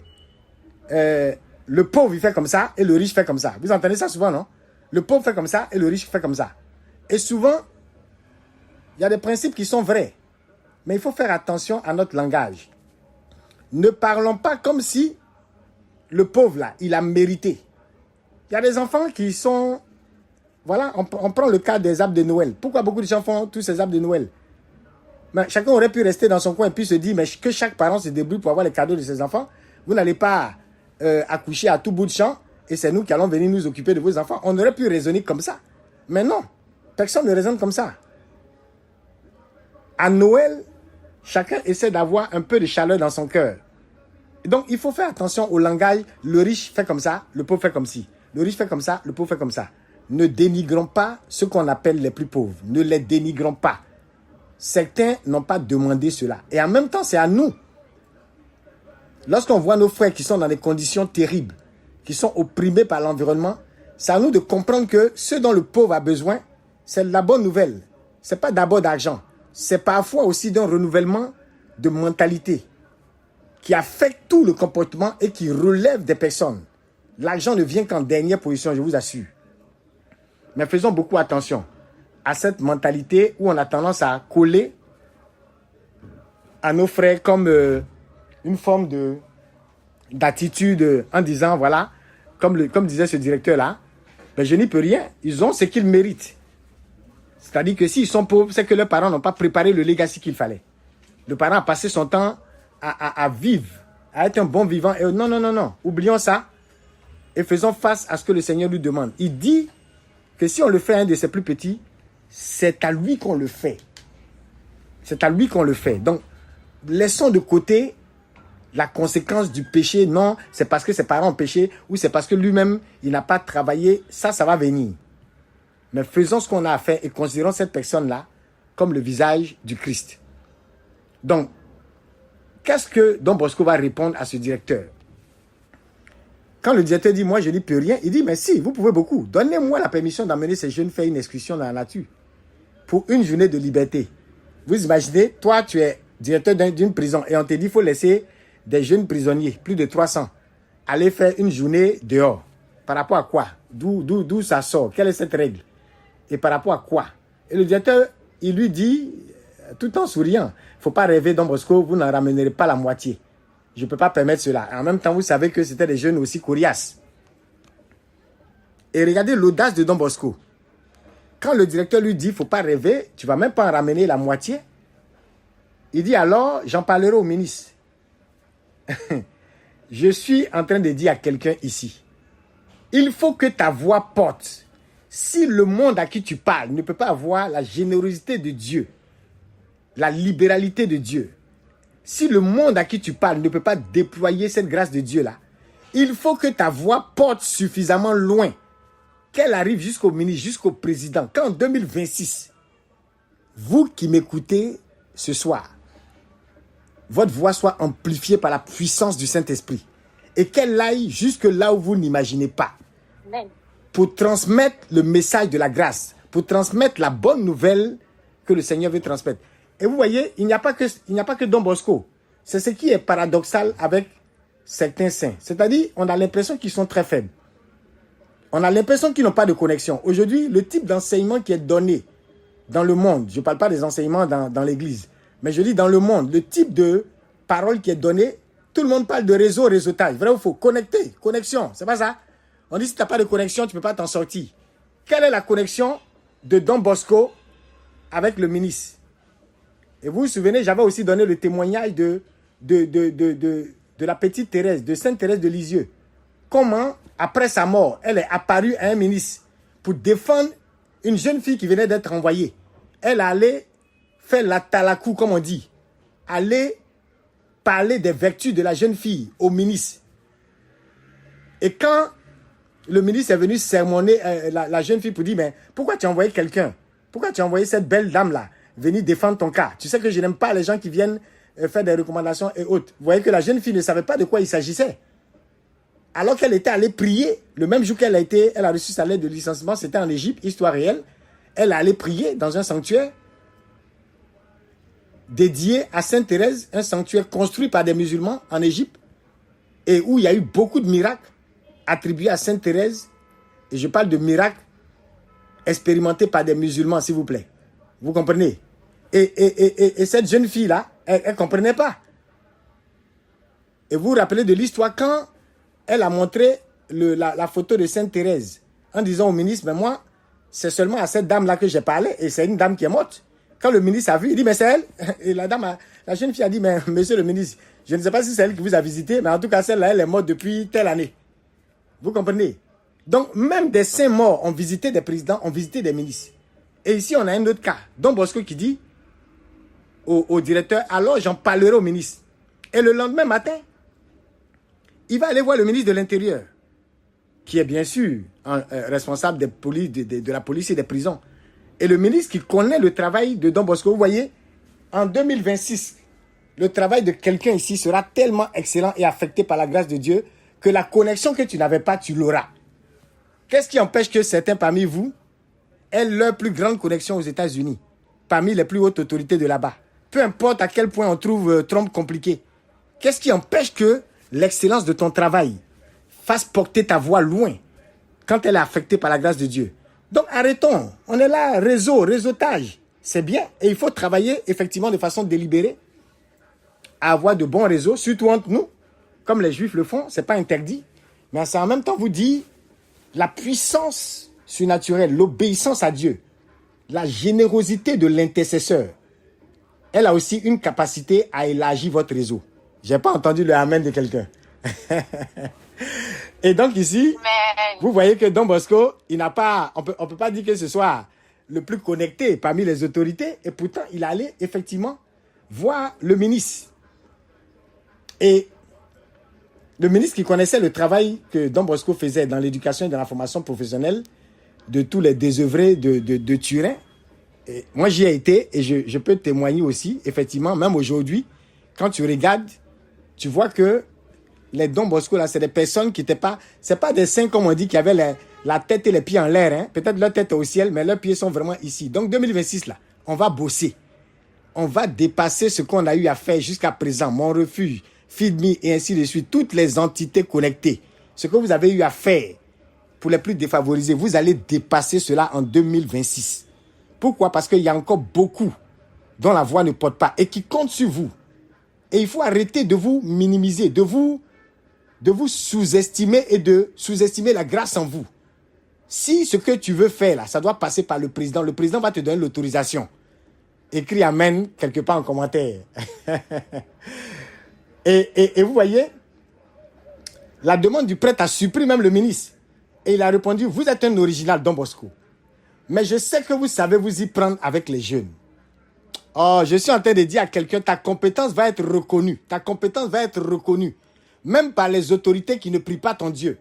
le pauvre, il fait comme ça, et le riche fait comme ça. Vous entendez ça souvent, non? Le pauvre fait comme ça, et le riche fait comme ça. Et souvent, il y a des principes qui sont vrais. Mais il faut faire attention à notre langage. Ne parlons pas comme si le pauvre, là, il a mérité. Il y a des enfants qui sont... Voilà, on prend le cas des arbres de Noël. Pourquoi beaucoup de gens font tous ces arbres de Noël? Mais chacun aurait pu rester dans son coin et puis se dire mais que chaque parent se débrouille pour avoir les cadeaux de ses enfants. Vous n'allez pas accoucher à tout bout de champ et c'est nous qui allons venir nous occuper de vos enfants. On aurait pu raisonner comme ça. Mais non, personne ne raisonne comme ça. À Noël, chacun essaie d'avoir un peu de chaleur dans son cœur. Donc, il faut faire attention au langage. Le riche fait comme ça, le pauvre fait comme ci. Le riche fait comme ça, le pauvre fait comme ça. Ne dénigrons pas ceux qu'on appelle les plus pauvres. Ne les dénigrons pas. Certains n'ont pas demandé cela. Et en même temps, c'est à nous. Lorsqu'on voit nos frères qui sont dans des conditions terribles, qui sont opprimés par l'environnement, c'est à nous de comprendre que ce dont le pauvre a besoin, c'est la bonne nouvelle. Ce n'est pas d'abord d'argent. C'est parfois aussi d'un renouvellement de mentalité qui affecte tout le comportement et qui relève des personnes. L'argent ne vient qu'en dernière position, je vous assure. Mais faisons beaucoup attention à cette mentalité où on a tendance à coller à nos frères comme une forme d'attitude en disant, voilà, comme disait ce directeur-là, je n'y peux rien, ils ont ce qu'ils méritent. C'est-à-dire que s'ils sont pauvres, c'est que leurs parents n'ont pas préparé le legacy qu'il fallait. Le parent a passé son temps à vivre, à être un bon vivant. Et non, oublions ça et faisons face à ce que le Seigneur lui demande. Il dit que si on le fait à un de ses plus petits, c'est à lui qu'on le fait. C'est à lui qu'on le fait. Donc, laissons de côté la conséquence du péché. Non, c'est parce que ses parents ont péché ou c'est parce que lui-même, il n'a pas travaillé. Ça va venir. Mais faisons ce qu'on a à faire et considérons cette personne-là comme le visage du Christ. Donc, qu'est-ce que Don Bosco va répondre à ce directeur? Quand le directeur dit, moi, je n'y peux rien, il dit, mais si, vous pouvez beaucoup. Donnez-moi la permission d'emmener ces jeunes faire une excursion dans la nature pour une journée de liberté. Vous imaginez, toi, tu es directeur d'une prison et on te dit qu'il faut laisser des jeunes prisonniers, plus de 300, aller faire une journée dehors. Par rapport à quoi? D'où ça sort? Quelle est cette règle? Et par rapport à quoi? Et le directeur, il lui dit, tout en souriant, il ne faut pas rêver, Don Bosco, vous n'en ramènerez pas la moitié. Je ne peux pas permettre cela. En même temps, vous savez que c'était des jeunes aussi coriaces. Et regardez l'audace de Don Bosco. Quand le directeur lui dit, il ne faut pas rêver, tu ne vas même pas en ramener la moitié. Il dit alors, j'en parlerai au ministre. Je suis en train de dire à quelqu'un ici, il faut que ta voix porte. Si le monde à qui tu parles ne peut pas avoir la générosité de Dieu, la libéralité de Dieu, si le monde à qui tu parles ne peut pas déployer cette grâce de Dieu-là, il faut que ta voix porte suffisamment loin, qu'elle arrive jusqu'au ministre, jusqu'au président, qu'en 2026, vous qui m'écoutez ce soir, votre voix soit amplifiée par la puissance du Saint-Esprit et qu'elle aille jusque là où vous n'imaginez pas. Amen. Pour transmettre le message de la grâce, pour transmettre la bonne nouvelle que le Seigneur veut transmettre. Et vous voyez, il n'y a pas que Don Bosco. C'est ce qui est paradoxal avec certains saints. C'est-à-dire, on a l'impression qu'ils sont très faibles. On a l'impression qu'ils n'ont pas de connexion. Aujourd'hui, le type d'enseignement qui est donné dans le monde, je ne parle pas des enseignements dans l'église, mais je dis dans le monde, le type de parole qui est donné, tout le monde parle de réseau, réseautage. Vrai ou faux? Connecter, connexion, c'est pas ça? On dit si tu n'as pas de connexion, tu ne peux pas t'en sortir. Quelle est la connexion de Don Bosco avec le ministre? Et vous vous souvenez, j'avais aussi donné le témoignage de la petite Thérèse, de Sainte Thérèse de Lisieux. Comment, après sa mort, elle est apparue à un ministre pour défendre une jeune fille qui venait d'être envoyée. Elle allait faire la talakou, comme on dit. Aller parler des vertus de la jeune fille au ministre. Et quand le ministre est venu sermonner la jeune fille pour dire, mais pourquoi tu as envoyé quelqu'un? Pourquoi tu as envoyé cette belle dame-là venir défendre ton cas? Tu sais que je n'aime pas les gens qui viennent faire des recommandations et autres. Vous voyez que la jeune fille ne savait pas de quoi il s'agissait. Alors qu'elle était allée prier, le même jour qu'elle a reçu sa lettre de licenciement, c'était en Égypte, histoire réelle. Elle est allée prier dans un sanctuaire dédié à Sainte Thérèse, un sanctuaire construit par des musulmans en Égypte et où il y a eu beaucoup de miracles attribués à Sainte Thérèse. Et je parle de miracles expérimentés par des musulmans, s'il vous plaît. Vous comprenez? Et cette jeune fille-là, elle ne comprenait pas. Et vous vous rappelez de l'histoire quand elle a montré la photo de Sainte Thérèse en disant au ministre, mais moi, c'est seulement à cette dame-là que j'ai parlé et c'est une dame qui est morte. Quand le ministre a vu, il dit, mais c'est elle. Et la jeune fille a dit, mais monsieur le ministre, je ne sais pas si c'est elle qui vous a visité, mais en tout cas, celle-là, elle est morte depuis telle année. Vous comprenez? Donc, même des saints morts ont visité des présidents, ont visité des ministres. Et ici, on a un autre cas. Don Bosco qui dit au directeur, alors j'en parlerai au ministre. Et le lendemain matin, il va aller voir le ministre de l'Intérieur, qui est bien sûr responsable de la police et des prisons. Et le ministre qui connaît le travail de Don Bosco, vous voyez, en 2026, le travail de quelqu'un ici sera tellement excellent et affecté par la grâce de Dieu que la connexion que tu n'avais pas, tu l'auras. Qu'est-ce qui empêche que certains parmi vous aient leur plus grande connexion aux États-Unis, parmi les plus hautes autorités de là-bas? Peu importe à quel point on trouve Trump compliqué. Qu'est-ce qui empêche que l'excellence de ton travail fasse porter ta voix loin quand elle est affectée par la grâce de Dieu? Donc arrêtons, on est là, réseautage, c'est bien. Et il faut travailler effectivement de façon délibérée à avoir de bons réseaux, surtout entre nous, comme les Juifs le font, c'est pas interdit. Mais ça en même temps vous dit la puissance surnaturelle, l'obéissance à Dieu, la générosité de l'intercesseur. Elle a aussi une capacité à élargir votre réseau. J'ai pas entendu le amen de quelqu'un. Et donc ici, vous voyez que Don Bosco, il n'a pas, on peut pas dire que ce soit le plus connecté parmi les autorités, et pourtant il allait effectivement voir le ministre. Et le ministre qui connaissait le travail que Don Bosco faisait dans l'éducation et dans la formation professionnelle de tous les désœuvrés de Turin. Et moi j'y ai été et je peux témoigner aussi, effectivement, même aujourd'hui, quand tu regardes, tu vois que les Don Bosco, là, c'est des personnes qui n'étaient pas... C'est pas des saints, comme on dit, qui avaient la tête et les pieds en l'air. Hein. Peut-être leur tête est au ciel, mais leurs pieds sont vraiment ici. Donc, 2026, là, on va bosser. On va dépasser ce qu'on a eu à faire jusqu'à présent. Mon refuge, Feed.me et ainsi de suite. Toutes les entités connectées. Ce que vous avez eu à faire pour les plus défavorisés, vous allez dépasser cela en 2026. Pourquoi? Parce qu'il y a encore beaucoup dont la voix ne porte pas et qui comptent sur vous. Et il faut arrêter de vous minimiser, de vous sous-estimer et de sous-estimer la grâce en vous. Si ce que tu veux faire là, ça doit passer par le président va te donner l'autorisation. Écris Amen quelque part en commentaire. et vous voyez, la demande du prêtre a surpris même le ministre. Et il a répondu, vous êtes un original Don Bosco. Mais je sais que vous savez vous y prendre avec les jeunes. Oh, je suis en train de dire à quelqu'un, ta compétence va être reconnue. Ta compétence va être reconnue. Même par les autorités qui ne prient pas ton Dieu.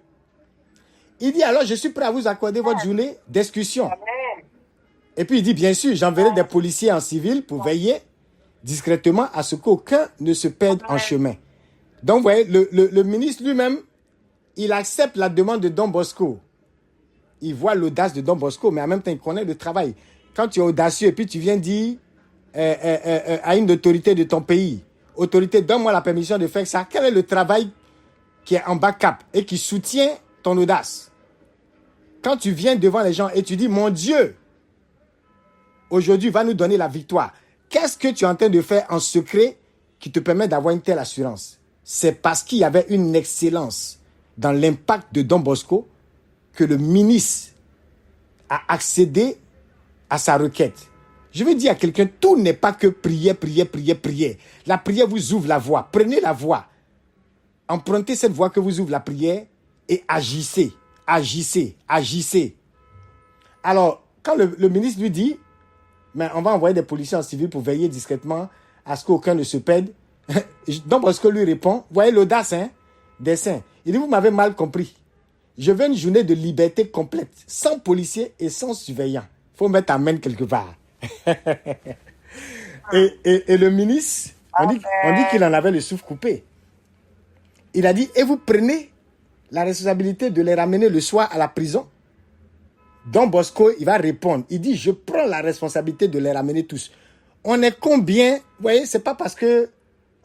Il dit alors, je suis prêt à vous accorder votre journée d'excursion. Et puis il dit, bien sûr, j'enverrai des policiers en civil pour veiller discrètement à ce qu'aucun ne se perde en chemin. Donc, vous voyez, le ministre lui-même, il accepte la demande de Don Bosco. Il voit l'audace de Don Bosco, mais en même temps, il connaît le travail. Quand tu es audacieux et puis tu viens dire à une autorité de ton pays, autorité, donne-moi la permission de faire ça. Quel est le travail qui est en backup et qui soutient ton audace? Quand tu viens devant les gens et tu dis, mon Dieu, aujourd'hui va nous donner la victoire. Qu'est-ce que tu es en train de faire en secret qui te permet d'avoir une telle assurance? C'est parce qu'il y avait une excellence dans l'impact de Don Bosco que le ministre a accédé à sa requête. Je veux dire à quelqu'un, tout n'est pas que prier, prier, prier, prier. La prière vous ouvre la voie. Prenez la voie. Empruntez cette voie que vous ouvre la prière et agissez, agissez, agissez. Alors, quand le ministre lui dit, mais on va envoyer des policiers en civil pour veiller discrètement à ce qu'aucun ne se perde, Don Bosco lui répond, voyez l'audace des saints. Il dit, vous m'avez mal compris. Je veux une journée de liberté complète, sans policiers et sans surveillants. Il faut mettre Amen quelque part. et le ministre, on dit qu'il en avait le souffle coupé. Il a dit, et vous prenez la responsabilité de les ramener le soir à la prison? Don Bosco, il va répondre. Il dit, je prends la responsabilité de les ramener tous. On est combien? Vous voyez, c'est pas parce que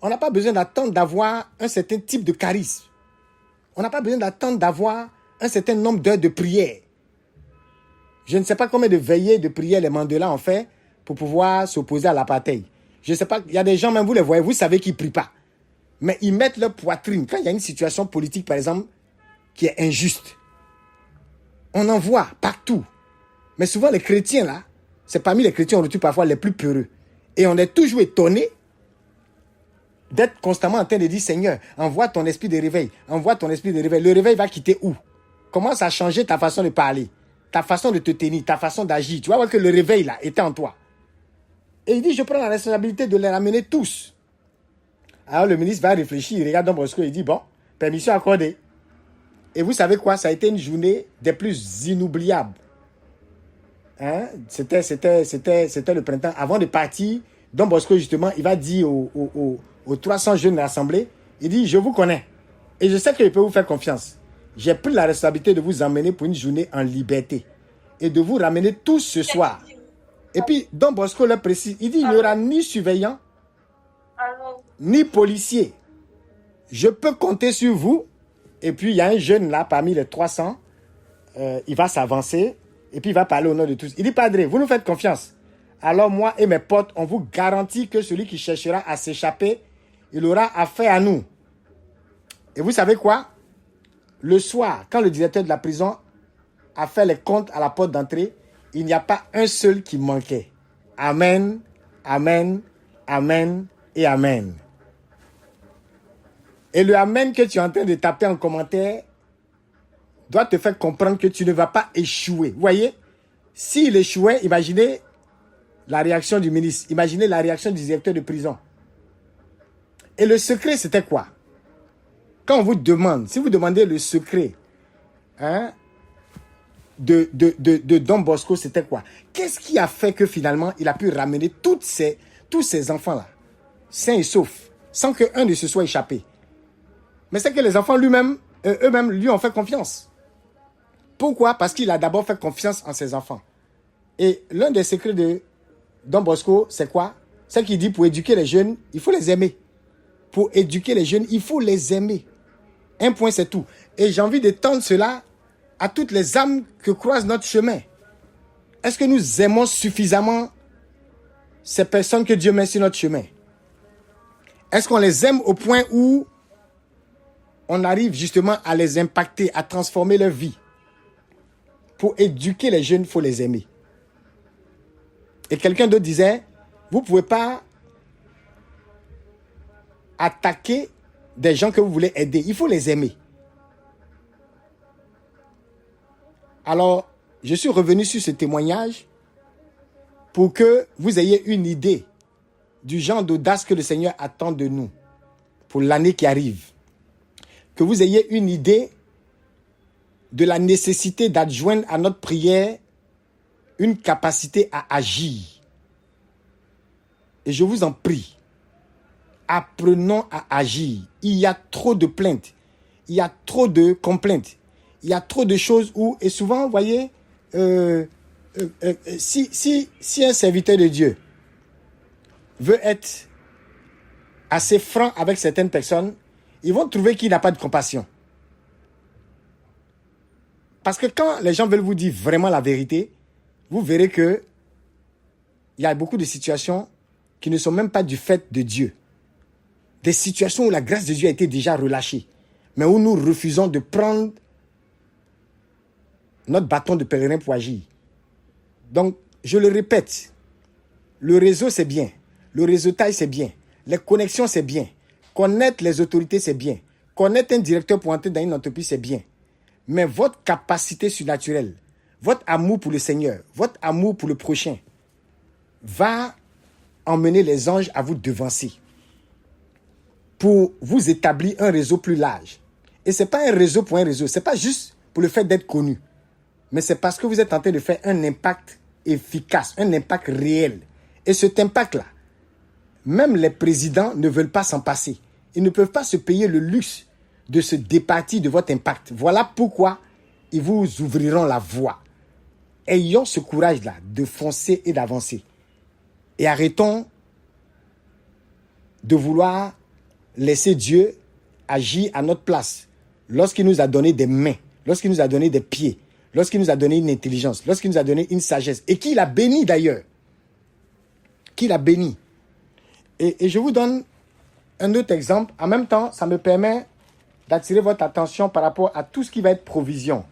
on n'a pas besoin d'attendre d'avoir un certain type de charisme. On n'a pas besoin d'attendre d'avoir un certain nombre d'heures de prière. Je ne sais pas combien de veillées de prière les Mandela ont fait pour pouvoir s'opposer à l'apartheid. Je ne sais pas, il y a des gens, même vous les voyez, vous savez qu'ils ne prient pas. Mais ils mettent leur poitrine. Quand il y a une situation politique, par exemple, qui est injuste, on en voit partout. Mais souvent, les chrétiens, là, c'est parmi les chrétiens, on retrouve parfois les plus peureux. Et on est toujours étonné d'être constamment en train de dire, Seigneur, envoie ton esprit de réveil. Envoie ton esprit de réveil. Le réveil va quitter où? Commence à changer ta façon de parler, ta façon de te tenir, ta façon d'agir. Tu vas voir que le réveil, là, était en toi. Et il dit, je prends la responsabilité de les ramener tous. Alors le ministre va réfléchir, il regarde Don Bosco, il dit, bon, permission accordée. Et vous savez quoi? Ça a été une journée des plus inoubliables. Hein? C'était le printemps. Avant de partir, Don Bosco, justement, il va dire aux 300 jeunes rassemblés, il dit, je vous connais. Et je sais que je peux vous faire confiance. J'ai pris la responsabilité de vous emmener pour une journée en liberté. Et de vous ramener tous ce soir. Et puis, Don Bosco le précise, il dit, il n'y aura ni surveillant, ni policier. Je peux compter sur vous. Et puis, il y a un jeune là, parmi les 300, il va s'avancer, et puis il va parler au nom de tous. Il dit, Padre, vous nous faites confiance. Alors moi et mes potes, on vous garantit que celui qui cherchera à s'échapper, il aura affaire à nous. Et vous savez quoi? Le soir, quand le directeur de la prison a fait les comptes à la porte d'entrée, il n'y a pas un seul qui manquait. Amen, amen, amen et amen. Et le amen que tu es en train de taper en commentaire doit te faire comprendre que tu ne vas pas échouer. Vous voyez? S'il échouait, imaginez la réaction du ministre. Imaginez la réaction du directeur de prison. Et le secret, c'était quoi? Quand on vous demande, si vous demandez le secret de Don Bosco, c'était quoi? Qu'est-ce qui a fait que finalement, il a pu ramener tous ces enfants-là, sains et saufs, sans qu'un ne se soit échappé? Mais c'est que les enfants eux-mêmes lui ont fait confiance. Pourquoi? Parce qu'il a d'abord fait confiance en ses enfants. Et l'un des secrets de Don Bosco, c'est quoi? C'est qu'il dit pour éduquer les jeunes, il faut les aimer. Pour éduquer les jeunes, il faut les aimer. Un point, c'est tout. Et j'ai envie d'étendre cela à toutes les âmes que croisent notre chemin. Est-ce que nous aimons suffisamment ces personnes que Dieu met sur notre chemin? Est-ce qu'on les aime au point où on arrive justement à les impacter, à transformer leur vie? Pour éduquer les jeunes, il faut les aimer. Et quelqu'un d'autre disait, vous ne pouvez pas attaquer des gens que vous voulez aider. Il faut les aimer. Alors, je suis revenu sur ce témoignage pour que vous ayez une idée du genre d'audace que le Seigneur attend de nous pour l'année qui arrive. Que vous ayez une idée de la nécessité d'adjoindre à notre prière une capacité à agir. Et je vous en prie, apprenons à agir. Il y a trop de plaintes, il y a trop de complaintes, il y a trop de choses où, et souvent, vous voyez, si un serviteur de Dieu veut être assez franc avec certaines personnes, ils vont trouver qu'il n'a pas de compassion. Parce que quand les gens veulent vous dire vraiment la vérité, vous verrez que il y a beaucoup de situations qui ne sont même pas du fait de Dieu. Des situations où la grâce de Dieu a été déjà relâchée, mais où nous refusons de prendre notre bâton de pèlerin pour agir. Donc, je le répète, le réseau c'est bien, le réseautage c'est bien, les connexions c'est bien, connaître les autorités c'est bien, connaître un directeur pour entrer dans une entreprise c'est bien. Mais votre capacité surnaturelle, votre amour pour le Seigneur, votre amour pour le prochain va emmener les anges à vous devancer pour vous établir un réseau plus large. Et ce n'est pas un réseau pour un réseau, ce n'est pas juste pour le fait d'être connu, mais c'est parce que vous êtes en train de faire un impact efficace, un impact réel. Et cet impact-là, même les présidents ne veulent pas s'en passer. Ils ne peuvent pas se payer le luxe de se départir de votre impact. Voilà pourquoi ils vous ouvriront la voie. Ayons ce courage-là de foncer et d'avancer. Et arrêtons de vouloir laisser Dieu agir à notre place. Lorsqu'il nous a donné des mains, lorsqu'il nous a donné des pieds, lorsqu'il nous a donné une intelligence, lorsqu'il nous a donné une sagesse, et qu'il a béni d'ailleurs. Qu'il a béni. Et je vous donne un autre exemple. En même temps, ça me permet d'attirer votre attention par rapport à tout ce qui va être provision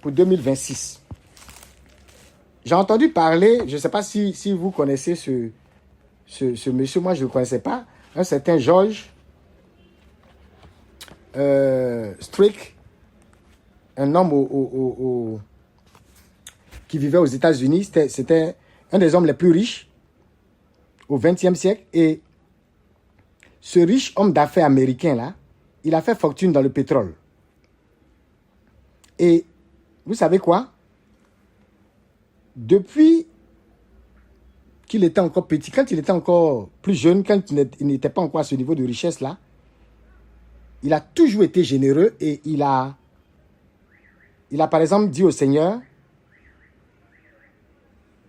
pour 2026. J'ai entendu parler, je ne sais pas si vous connaissez ce monsieur, moi je ne le connaissais pas, un certain George Strick, un homme qui vivait aux États-Unis. C'était un des hommes les plus riches au XXe siècle. Et ce riche homme d'affaires américain là, il a fait fortune dans le pétrole. Et vous savez quoi? Depuis qu'il était encore petit, quand il était encore plus jeune, quand il n'était pas encore à ce niveau de richesse-là, il a toujours été généreux et il a par exemple dit au Seigneur,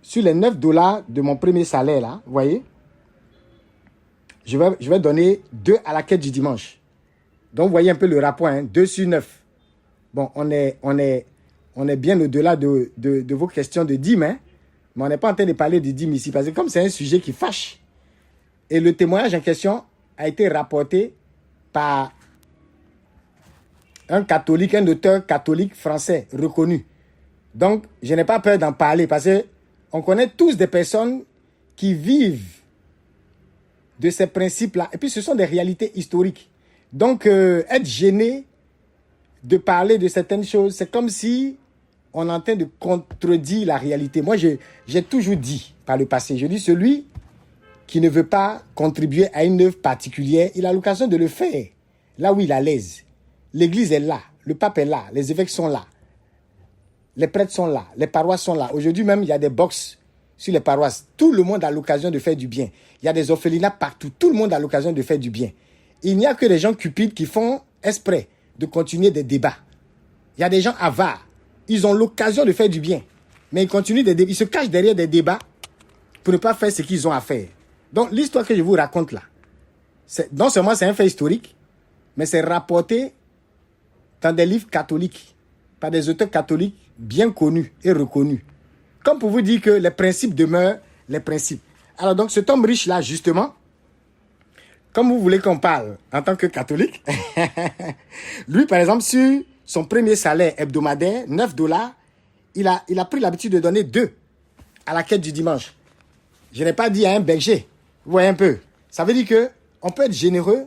sur les $9 de mon premier salaire, là, vous voyez, je vais donner 2 à la quête du dimanche. Donc, vous voyez un peu le rapport, hein, 2 sur 9. Bon, on est bien au-delà de vos questions de dîmes, hein, mais on n'est pas en train de parler de dîmes ici, parce que comme c'est un sujet qui fâche, et le témoignage en question a été rapporté par un catholique, un auteur catholique français reconnu. Donc, je n'ai pas peur d'en parler, parce qu'on connaît tous des personnes qui vivent de ces principes-là, et puis ce sont des réalités historiques. Donc, être gêné de parler de certaines choses, c'est comme si on est en train de contredire la réalité. Moi, j'ai toujours dit par le passé, je dis celui qui ne veut pas contribuer à une œuvre particulière, il a l'occasion de le faire là où il est à l'aise. L'église est là, le pape est là, les évêques sont là, les prêtres sont là, les paroisses sont là. Aujourd'hui même, il y a des box sur les paroisses. Tout le monde a l'occasion de faire du bien. Il y a des orphelinats partout. Tout le monde a l'occasion de faire du bien. Il n'y a que des gens cupides qui font exprès de continuer des débats. Il y a des gens avares. Ils ont l'occasion de faire du bien. Mais ils continuent des débats. Ils se cachent derrière des débats pour ne pas faire ce qu'ils ont à faire. Donc, l'histoire que je vous raconte là, non seulement c'est un fait historique, mais c'est rapporté dans des livres catholiques, par des auteurs catholiques bien connus et reconnus. Comme pour vous dire que les principes demeurent les principes. Alors donc, cet homme riche-là, justement, comme vous voulez qu'on parle en tant que catholique, lui, par exemple, sur son premier salaire hebdomadaire, $9, il a pris l'habitude de donner 2 à la quête du dimanche. Je n'ai pas dit à un berger. Vous voyez un peu. Ça veut dire que on peut être généreux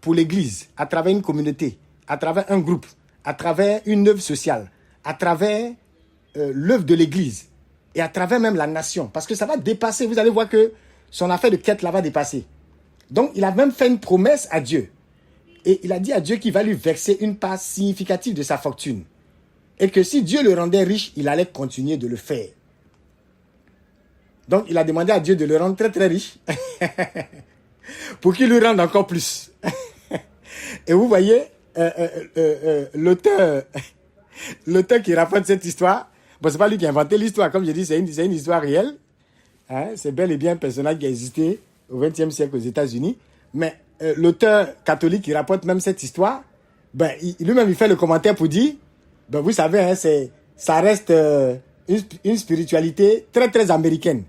pour l'Église, à travers une communauté, à travers un groupe, à travers une œuvre sociale, à travers l'œuvre de l'Église et à travers même la nation. Parce que ça va dépasser, vous allez voir que son affaire de quête là va dépasser. Donc, il a même fait une promesse à Dieu. Et il a dit à Dieu qu'il va lui verser une part significative de sa fortune. Et que si Dieu le rendait riche, il allait continuer de le faire. Donc, il a demandé à Dieu de le rendre très très riche pour qu'il lui rende encore plus. Et vous voyez, l'auteur qui raconte cette histoire, bon, c'est pas lui qui a inventé l'histoire, comme je dis, c'est une histoire réelle. Hein, c'est bel et bien un personnage qui a existé au XXe siècle aux États-Unis. Mais l'auteur catholique qui rapporte même cette histoire, ben, lui-même il fait le commentaire pour dire, ben, vous savez, hein, ça reste une spiritualité très très américaine.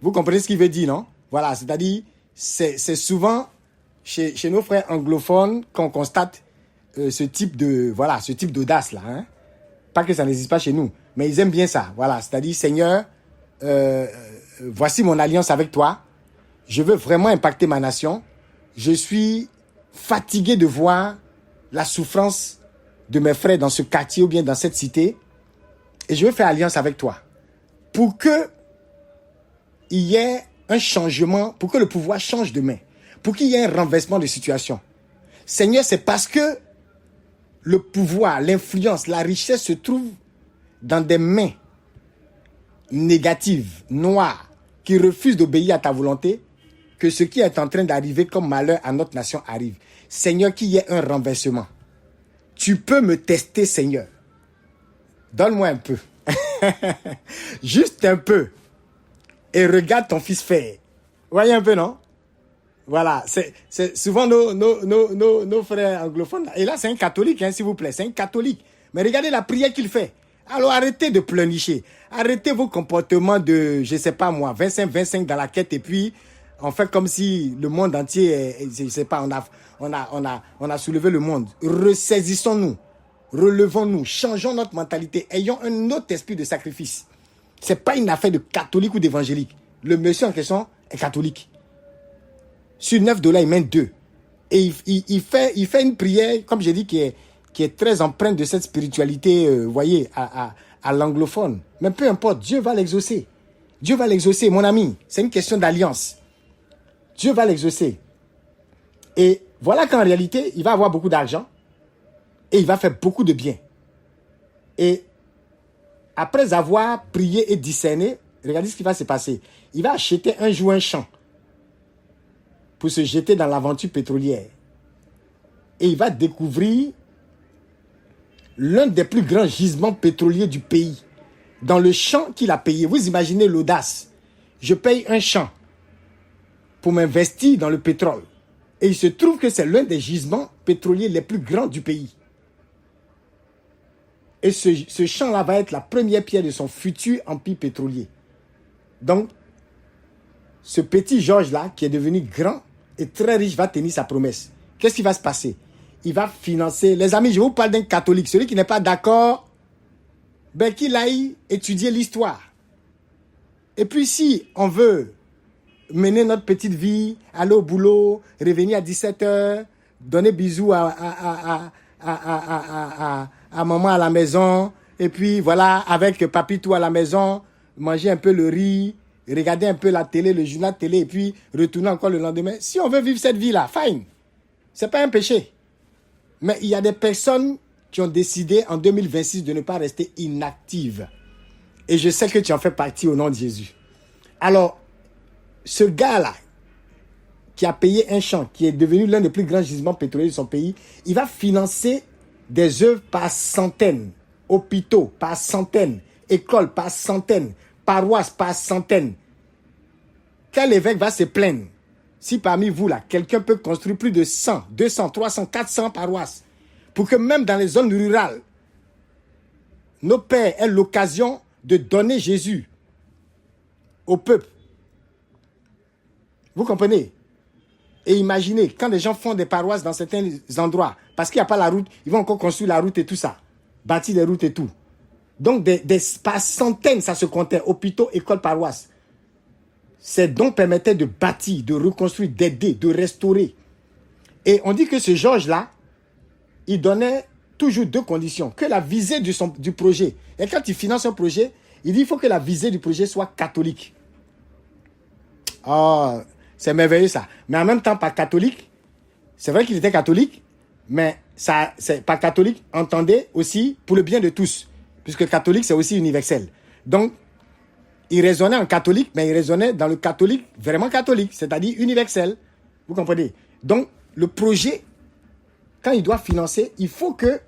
Vous comprenez ce qu'il veut dire, non? Voilà, c'est-à-dire, c'est souvent chez nos frères anglophones qu'on constate ce type d'audace là. Hein? Pas que ça n'existe pas chez nous, mais ils aiment bien ça. Voilà, c'est-à-dire, Seigneur, voici mon alliance avec toi. Je veux vraiment impacter ma nation. Je suis fatigué de voir la souffrance de mes frères dans ce quartier ou bien dans cette cité. Et je veux faire alliance avec toi. Pour que il y ait un changement, pour que le pouvoir change de main. Pour qu'il y ait un renversement de situation. Seigneur, c'est parce que le pouvoir, l'influence, la richesse se trouvent dans des mains négatives, noires, qui refusent d'obéir à ta volonté, que ce qui est en train d'arriver comme malheur à notre nation arrive. Seigneur, qu'il y ait un renversement. Tu peux me tester, Seigneur. Donne-moi un peu. Juste un peu. Et regarde ton fils faire. Voyez un peu, non? Voilà, c'est souvent nos frères anglophones. Et là, c'est un catholique, hein, s'il vous plaît. C'est un catholique. Mais regardez la prière qu'il fait. Alors arrêtez de pleurnicher. Arrêtez vos comportements de, je sais pas moi, 25 dans la quête. Et puis, on fait comme si le monde entier, je sais pas, on a soulevé le monde. Ressaisissons-nous. Relevons-nous. Changeons notre mentalité. Ayons un autre esprit de sacrifice. C'est pas une affaire de catholique ou d'évangélique. Le monsieur en question est catholique. Sur $9, il met 2. Et il fait une prière, comme j'ai dit, qui est très empreinte de cette spiritualité, voyez, à l'anglophone. Mais peu importe, Dieu va l'exaucer. Dieu va l'exaucer, mon ami. C'est une question d'alliance. Dieu va l'exaucer. Et voilà qu'en réalité, il va avoir beaucoup d'argent et il va faire beaucoup de bien. Et après avoir prié et discerné, regardez ce qui va se passer. Il va acheter un jour un champ pour se jeter dans l'aventure pétrolière. Et il va découvrir l'un des plus grands gisements pétroliers du pays. Dans le champ qu'il a payé. Vous imaginez l'audace. Je paye un champ pour m'investir dans le pétrole. Et il se trouve que c'est l'un des gisements pétroliers les plus grands du pays. Et ce champ-là va être la première pierre de son futur empire pétrolier. Donc, ce petit Georges-là, qui est devenu grand et très riche, va tenir sa promesse. Qu'est-ce qui va se passer? Il va financer... Les amis, je vous parle d'un catholique. Celui qui n'est pas d'accord, ben qu'il aille étudier l'histoire. Et puis, si on veut mener notre petite vie, aller au boulot, revenir à 17h, donner bisous à maman à la maison, et puis voilà, avec papitou à la maison, manger un peu le riz, regarder un peu la télé, le journal télé, et puis retourner encore le lendemain. Si on veut vivre cette vie-là, fine. C'est pas un péché. Mais il y a des personnes qui ont décidé en 2026 de ne pas rester inactives. Et je sais que tu en fais partie au nom de Jésus. Alors, ce gars-là, qui a payé un champ, qui est devenu l'un des plus grands gisements pétroliers de son pays, il va financer des œuvres par centaines, hôpitaux par centaines, écoles par centaines, paroisses par centaines. Quel évêque va se plaindre si parmi vous, là, quelqu'un peut construire plus de 100, 200, 300, 400 paroisses pour que même dans les zones rurales, nos pères aient l'occasion de donner Jésus au peuple. Vous comprenez? Et imaginez, quand les gens font des paroisses dans certains endroits, parce qu'il n'y a pas la route, ils vont encore construire la route et tout ça, bâtir des routes et tout. Donc, par centaines, ça se comptait, hôpitaux, écoles, paroisses. Ces dons permettaient de bâtir, de reconstruire, d'aider, de restaurer. Et on dit que ce Georges-là, il donnait toujours deux conditions. Que la visée du projet. Et quand il finance un projet, il dit qu'il faut que la visée du projet soit catholique. Oh, c'est merveilleux ça. Mais en même temps, pas catholique. C'est vrai qu'il était catholique, mais ça, c'est pas catholique, entendez aussi pour le bien de tous. Puisque catholique, c'est aussi universel. Donc, il raisonnait en catholique, mais il raisonnait dans le catholique, vraiment catholique, c'est-à-dire universel. Vous comprenez? Donc, le projet, quand il doit financer, il faut que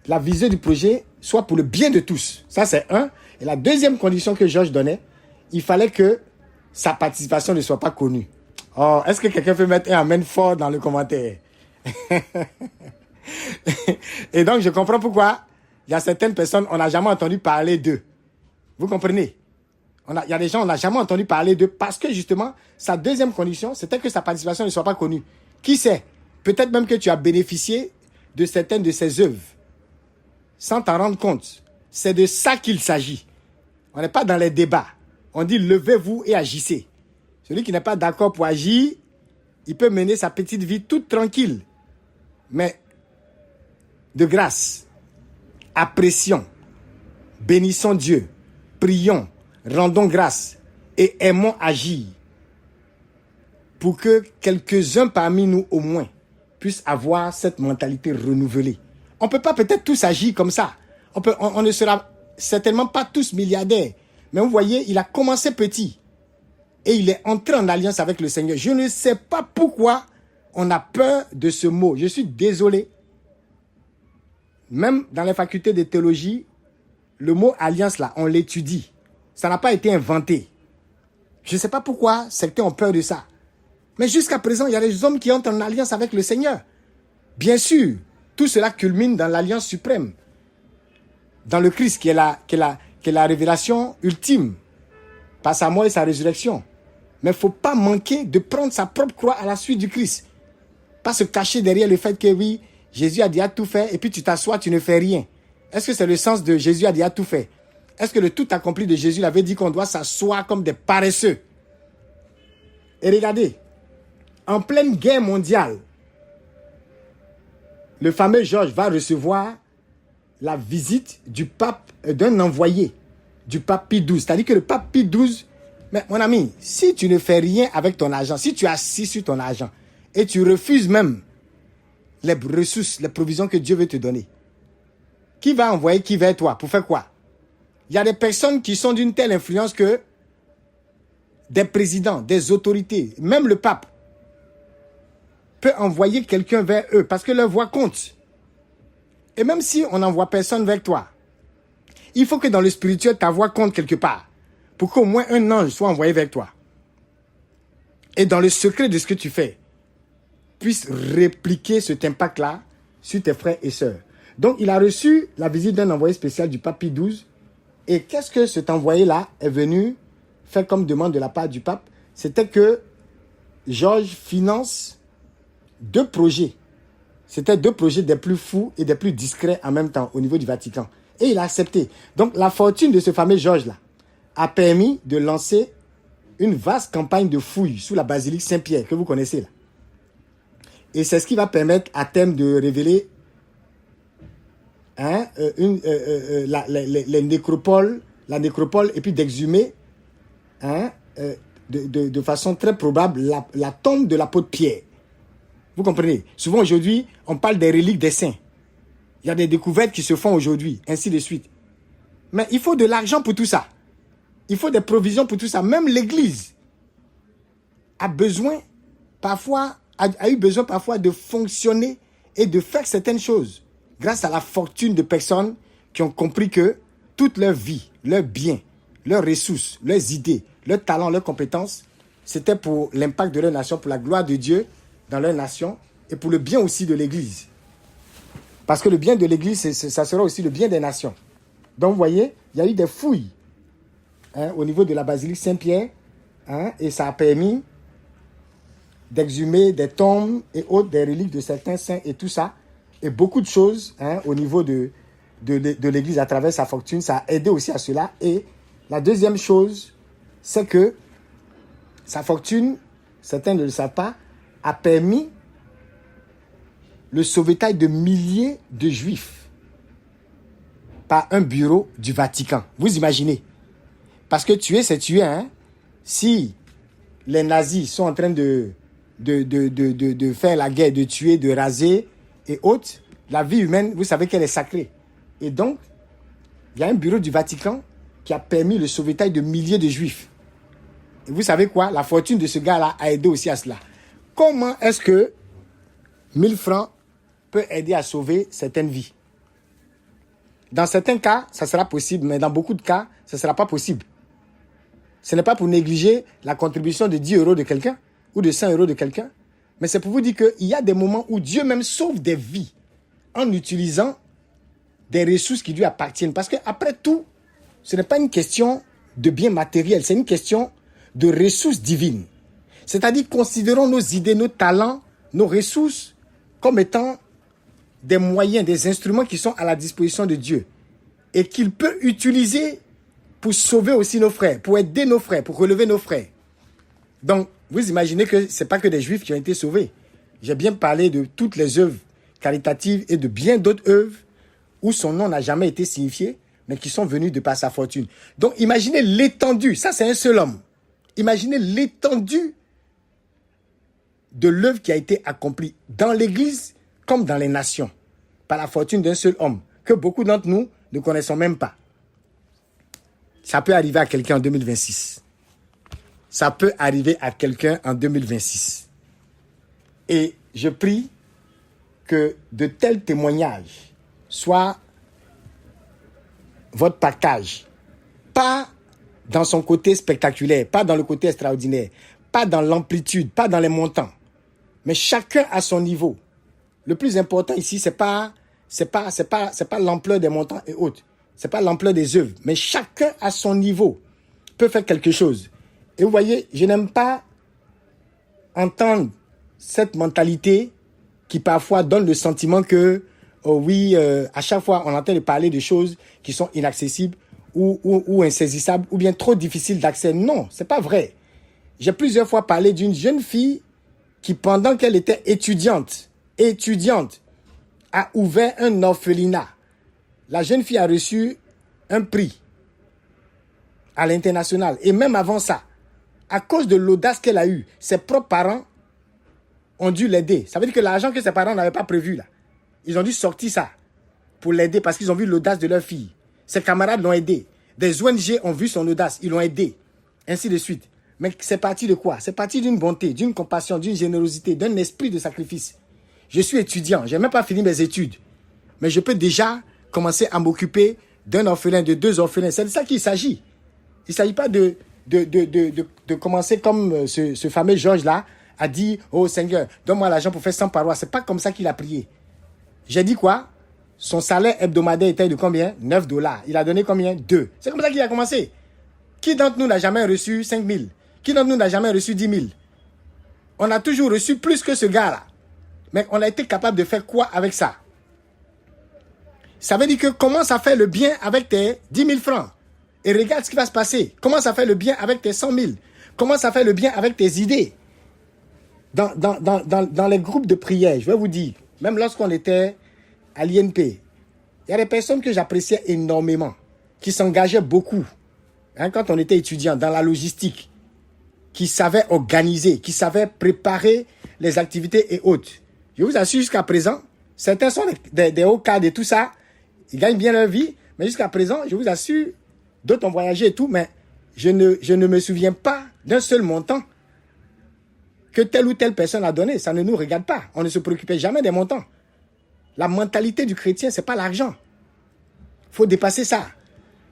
la visée du projet soit pour le bien de tous. Ça, c'est un. Et la deuxième condition que Georges donnait, il fallait que sa participation ne soit pas connue. Oh, est-ce que quelqu'un peut mettre un amen fort dans le commentaire? Et donc, je comprends pourquoi il y a certaines personnes, on n'a jamais entendu parler d'eux. Vous comprenez? Il y a des gens, on n'a jamais entendu parler d'eux parce que justement, sa deuxième condition, c'était que sa participation ne soit pas connue. Qui sait? Peut-être même que tu as bénéficié de certaines de ses œuvres sans t'en rendre compte. C'est de ça qu'il s'agit. On n'est pas dans les débats. On dit levez-vous et agissez. Celui qui n'est pas d'accord pour agir, il peut mener sa petite vie toute tranquille. Mais de grâce, apprécions, bénissons Dieu, prions, rendons grâce et aimons agir pour que quelques-uns parmi nous au moins puissent avoir cette mentalité renouvelée. On ne peut pas peut-être tous agir comme ça. On ne sera certainement pas tous milliardaires. Mais vous voyez, il a commencé petit et il est entré en alliance avec le Seigneur. Je ne sais pas pourquoi on a peur de ce mot. Je suis désolé. Même dans les facultés de théologie, le mot alliance là, on l'étudie. Ça n'a pas été inventé. Je ne sais pas pourquoi certains ont peur de ça. Mais jusqu'à présent, il y a des hommes qui entrent en alliance avec le Seigneur. Bien sûr, tout cela culmine dans l'alliance suprême. Dans le Christ qui est la révélation ultime. Par sa mort et sa résurrection. Mais il ne faut pas manquer de prendre sa propre croix à la suite du Christ. Pas se cacher derrière le fait que oui, Jésus a déjà tout fait et puis tu t'assois, tu ne fais rien. Est-ce que c'est le sens de Jésus a déjà tout fait? Est-ce que le tout accompli de Jésus avait dit qu'on doit s'asseoir comme des paresseux? Et regardez, en pleine guerre mondiale, le fameux Georges va recevoir la visite du pape, d'un envoyé, du pape Pie XII. C'est-à-dire que le pape Pie XII, mais mon ami, si tu ne fais rien avec ton argent, si tu es assis sur ton argent et tu refuses même les ressources, les provisions que Dieu veut te donner, qui va envoyer qui vers toi? Pour faire quoi? Il y a des personnes qui sont d'une telle influence que des présidents, des autorités, même le pape, peut envoyer quelqu'un vers eux parce que leur voix compte. Et même si on n'envoie personne vers toi, il faut que dans le spirituel, ta voix compte quelque part pour qu'au moins un ange soit envoyé vers toi. Et dans le secret de ce que tu fais, puisse répliquer cet impact-là sur tes frères et sœurs. Donc, il a reçu la visite d'un envoyé spécial du pape Pie XII. Et qu'est-ce que cet envoyé-là est venu faire comme demande de la part du pape? C'était que Georges finance 2 projets. C'était 2 projets des plus fous et des plus discrets en même temps au niveau du Vatican. Et il a accepté. Donc, la fortune de ce fameux Georges-là a permis de lancer une vaste campagne de fouilles sous la basilique Saint-Pierre que vous connaissez là. Et c'est ce qui va permettre à terme de révéler les nécropoles, la nécropole, et puis d'exhumer de façon très probable la tombe de l'apôtre Pierre. Vous comprenez? Souvent aujourd'hui, on parle des reliques des saints. Il y a des découvertes qui se font aujourd'hui, ainsi de suite. Mais il faut de l'argent pour tout ça. Il faut des provisions pour tout ça. Même l'Église a besoin parfois, a eu besoin parfois de fonctionner et de faire certaines choses grâce à la fortune de personnes qui ont compris que toute leur vie, leurs biens, leurs ressources, leurs idées, leurs talents, leurs compétences, c'était pour l'impact de leur nation, pour la gloire de Dieu dans leur nation et pour le bien aussi de l'Église. Parce que le bien de l'Église, ça sera aussi le bien des nations. Donc, vous voyez, il y a eu des fouilles au niveau de la basilique Saint-Pierre et ça a permis d'exhumer des tombes et autres, des reliques de certains saints et tout ça. Et beaucoup de choses au niveau de l'Église à travers sa fortune. Ça a aidé aussi à cela. Et la deuxième chose, c'est que sa fortune, certains ne le savent pas, a permis le sauvetage de milliers de Juifs par un bureau du Vatican. Vous imaginez? Parce que tuer, c'est tuer. Si les nazis sont en train de faire la guerre, de tuer, de raser et autres, la vie humaine, vous savez qu'elle est sacrée. Et donc, il y a un bureau du Vatican qui a permis le sauvetage de milliers de Juifs. Et vous savez quoi? La fortune de ce gars-là a aidé aussi à cela. Comment est-ce que 1000 francs peut aider à sauver certaines vies? Dans certains cas, ça sera possible, mais dans beaucoup de cas, ça ne sera pas possible. Ce n'est pas pour négliger la contribution de 10 euros de quelqu'un ou de 100 euros de quelqu'un, mais c'est pour vous dire qu'il y a des moments où Dieu même sauve des vies en utilisant des ressources qui lui appartiennent. Parce qu'après tout, ce n'est pas une question de biens matériels, c'est une question de ressources divines. C'est-à-dire, considérons nos idées, nos talents, nos ressources comme étant des moyens, des instruments qui sont à la disposition de Dieu et qu'il peut utiliser pour sauver aussi nos frères, pour aider nos frères, pour relever nos frères. Donc, vous imaginez que ce n'est pas que des Juifs qui ont été sauvés. J'ai bien parlé de toutes les œuvres caritatives et de bien d'autres œuvres où son nom n'a jamais été signifié, mais qui sont venues de par sa fortune. Donc, imaginez l'étendue. Ça, c'est un seul homme. Imaginez l'étendue de l'œuvre qui a été accomplie dans l'Église comme dans les nations, par la fortune d'un seul homme, que beaucoup d'entre nous ne connaissons même pas. Ça peut arriver à quelqu'un en 2026. Ça peut arriver à quelqu'un en 2026. Et je prie que de tels témoignages soient votre partage. Pas dans son côté spectaculaire, pas dans le côté extraordinaire, pas dans l'amplitude, pas dans les montants. Mais chacun à son niveau. Le plus important ici, c'est pas l'ampleur des montants et autres. C'est pas l'ampleur des œuvres. Mais chacun à son niveau peut faire quelque chose. Et vous voyez, je n'aime pas entendre cette mentalité qui parfois donne le sentiment que, à chaque fois, on entend parler de choses qui sont inaccessibles ou insaisissables ou bien trop difficiles d'accès. Non, c'est pas vrai. J'ai plusieurs fois parlé d'une jeune fille qui, pendant qu'elle était étudiante, a ouvert un orphelinat. La jeune fille a reçu un prix à l'international. Et même avant ça, à cause de l'audace qu'elle a eue, ses propres parents ont dû l'aider. Ça veut dire que l'argent que ses parents n'avaient pas prévu, là, ils ont dû sortir ça pour l'aider parce qu'ils ont vu l'audace de leur fille. Ses camarades l'ont aidé. Des ONG ont vu son audace, ils l'ont aidé. Ainsi de suite. Mais c'est parti de quoi? C'est parti d'une bonté, d'une compassion, d'une générosité, d'un esprit de sacrifice. Je suis étudiant, je n'ai même pas fini mes études. Mais je peux déjà commencer à m'occuper d'un orphelin, de 2 orphelins. C'est de ça qu'il s'agit. Il ne s'agit pas de commencer comme ce fameux Georges-là a dit, « Oh Seigneur, donne-moi l'argent pour faire 100 paroisses. » Ce n'est pas comme ça qu'il a prié. J'ai dit quoi? Son salaire hebdomadaire était de combien? 9 $. Il a donné combien? 2. C'est comme ça qu'il a commencé. Qui d'entre nous n'a jamais reçu 5 000? Qui d'entre nous n'a jamais reçu 10 000? On a toujours reçu plus que ce gars-là. Mais on a été capable de faire quoi avec ça? Ça veut dire que commence à faire le bien avec tes 10 000 francs. Et regarde ce qui va se passer. Commence à faire le bien avec tes 100 000. Commence à faire le bien avec tes idées. Dans les groupes de prière, je vais vous dire, même lorsqu'on était à l'INP, il y a des personnes que j'appréciais énormément, qui s'engageaient beaucoup, quand on était étudiant, dans la logistique, qui savaient organiser, qui savaient préparer les activités et autres. Je vous assure, jusqu'à présent, certains sont des hauts cadres et tout ça, ils gagnent bien leur vie, mais jusqu'à présent, je vous assure, d'autres ont voyagé et tout, mais je ne me souviens pas d'un seul montant que telle ou telle personne a donné. Ça ne nous regarde pas. On ne se préoccupait jamais des montants. La mentalité du chrétien, ce n'est pas l'argent. Il faut dépasser ça.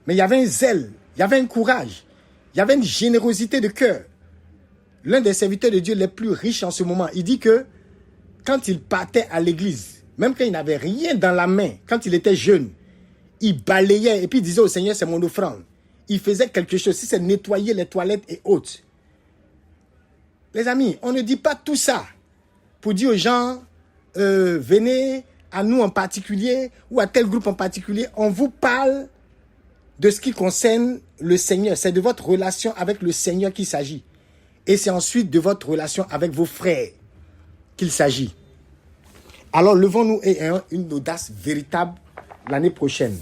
Mais il y avait un zèle, il y avait un courage, il y avait une générosité de cœur. L'un des serviteurs de Dieu les plus riches en ce moment, il dit que quand il partait à l'église, même quand il n'avait rien dans la main, quand il était jeune, il balayait et puis il disait au Seigneur, c'est mon offrande. Il faisait quelque chose, si c'est nettoyer les toilettes et autres. Les amis, on ne dit pas tout ça pour dire aux gens, venez à nous en particulier ou à tel groupe en particulier. On vous parle de ce qui concerne le Seigneur. C'est de votre relation avec le Seigneur qu'il s'agit. Et c'est ensuite de votre relation avec vos frères qu'il s'agit. Alors levons-nous et ayons une audace véritable l'année prochaine.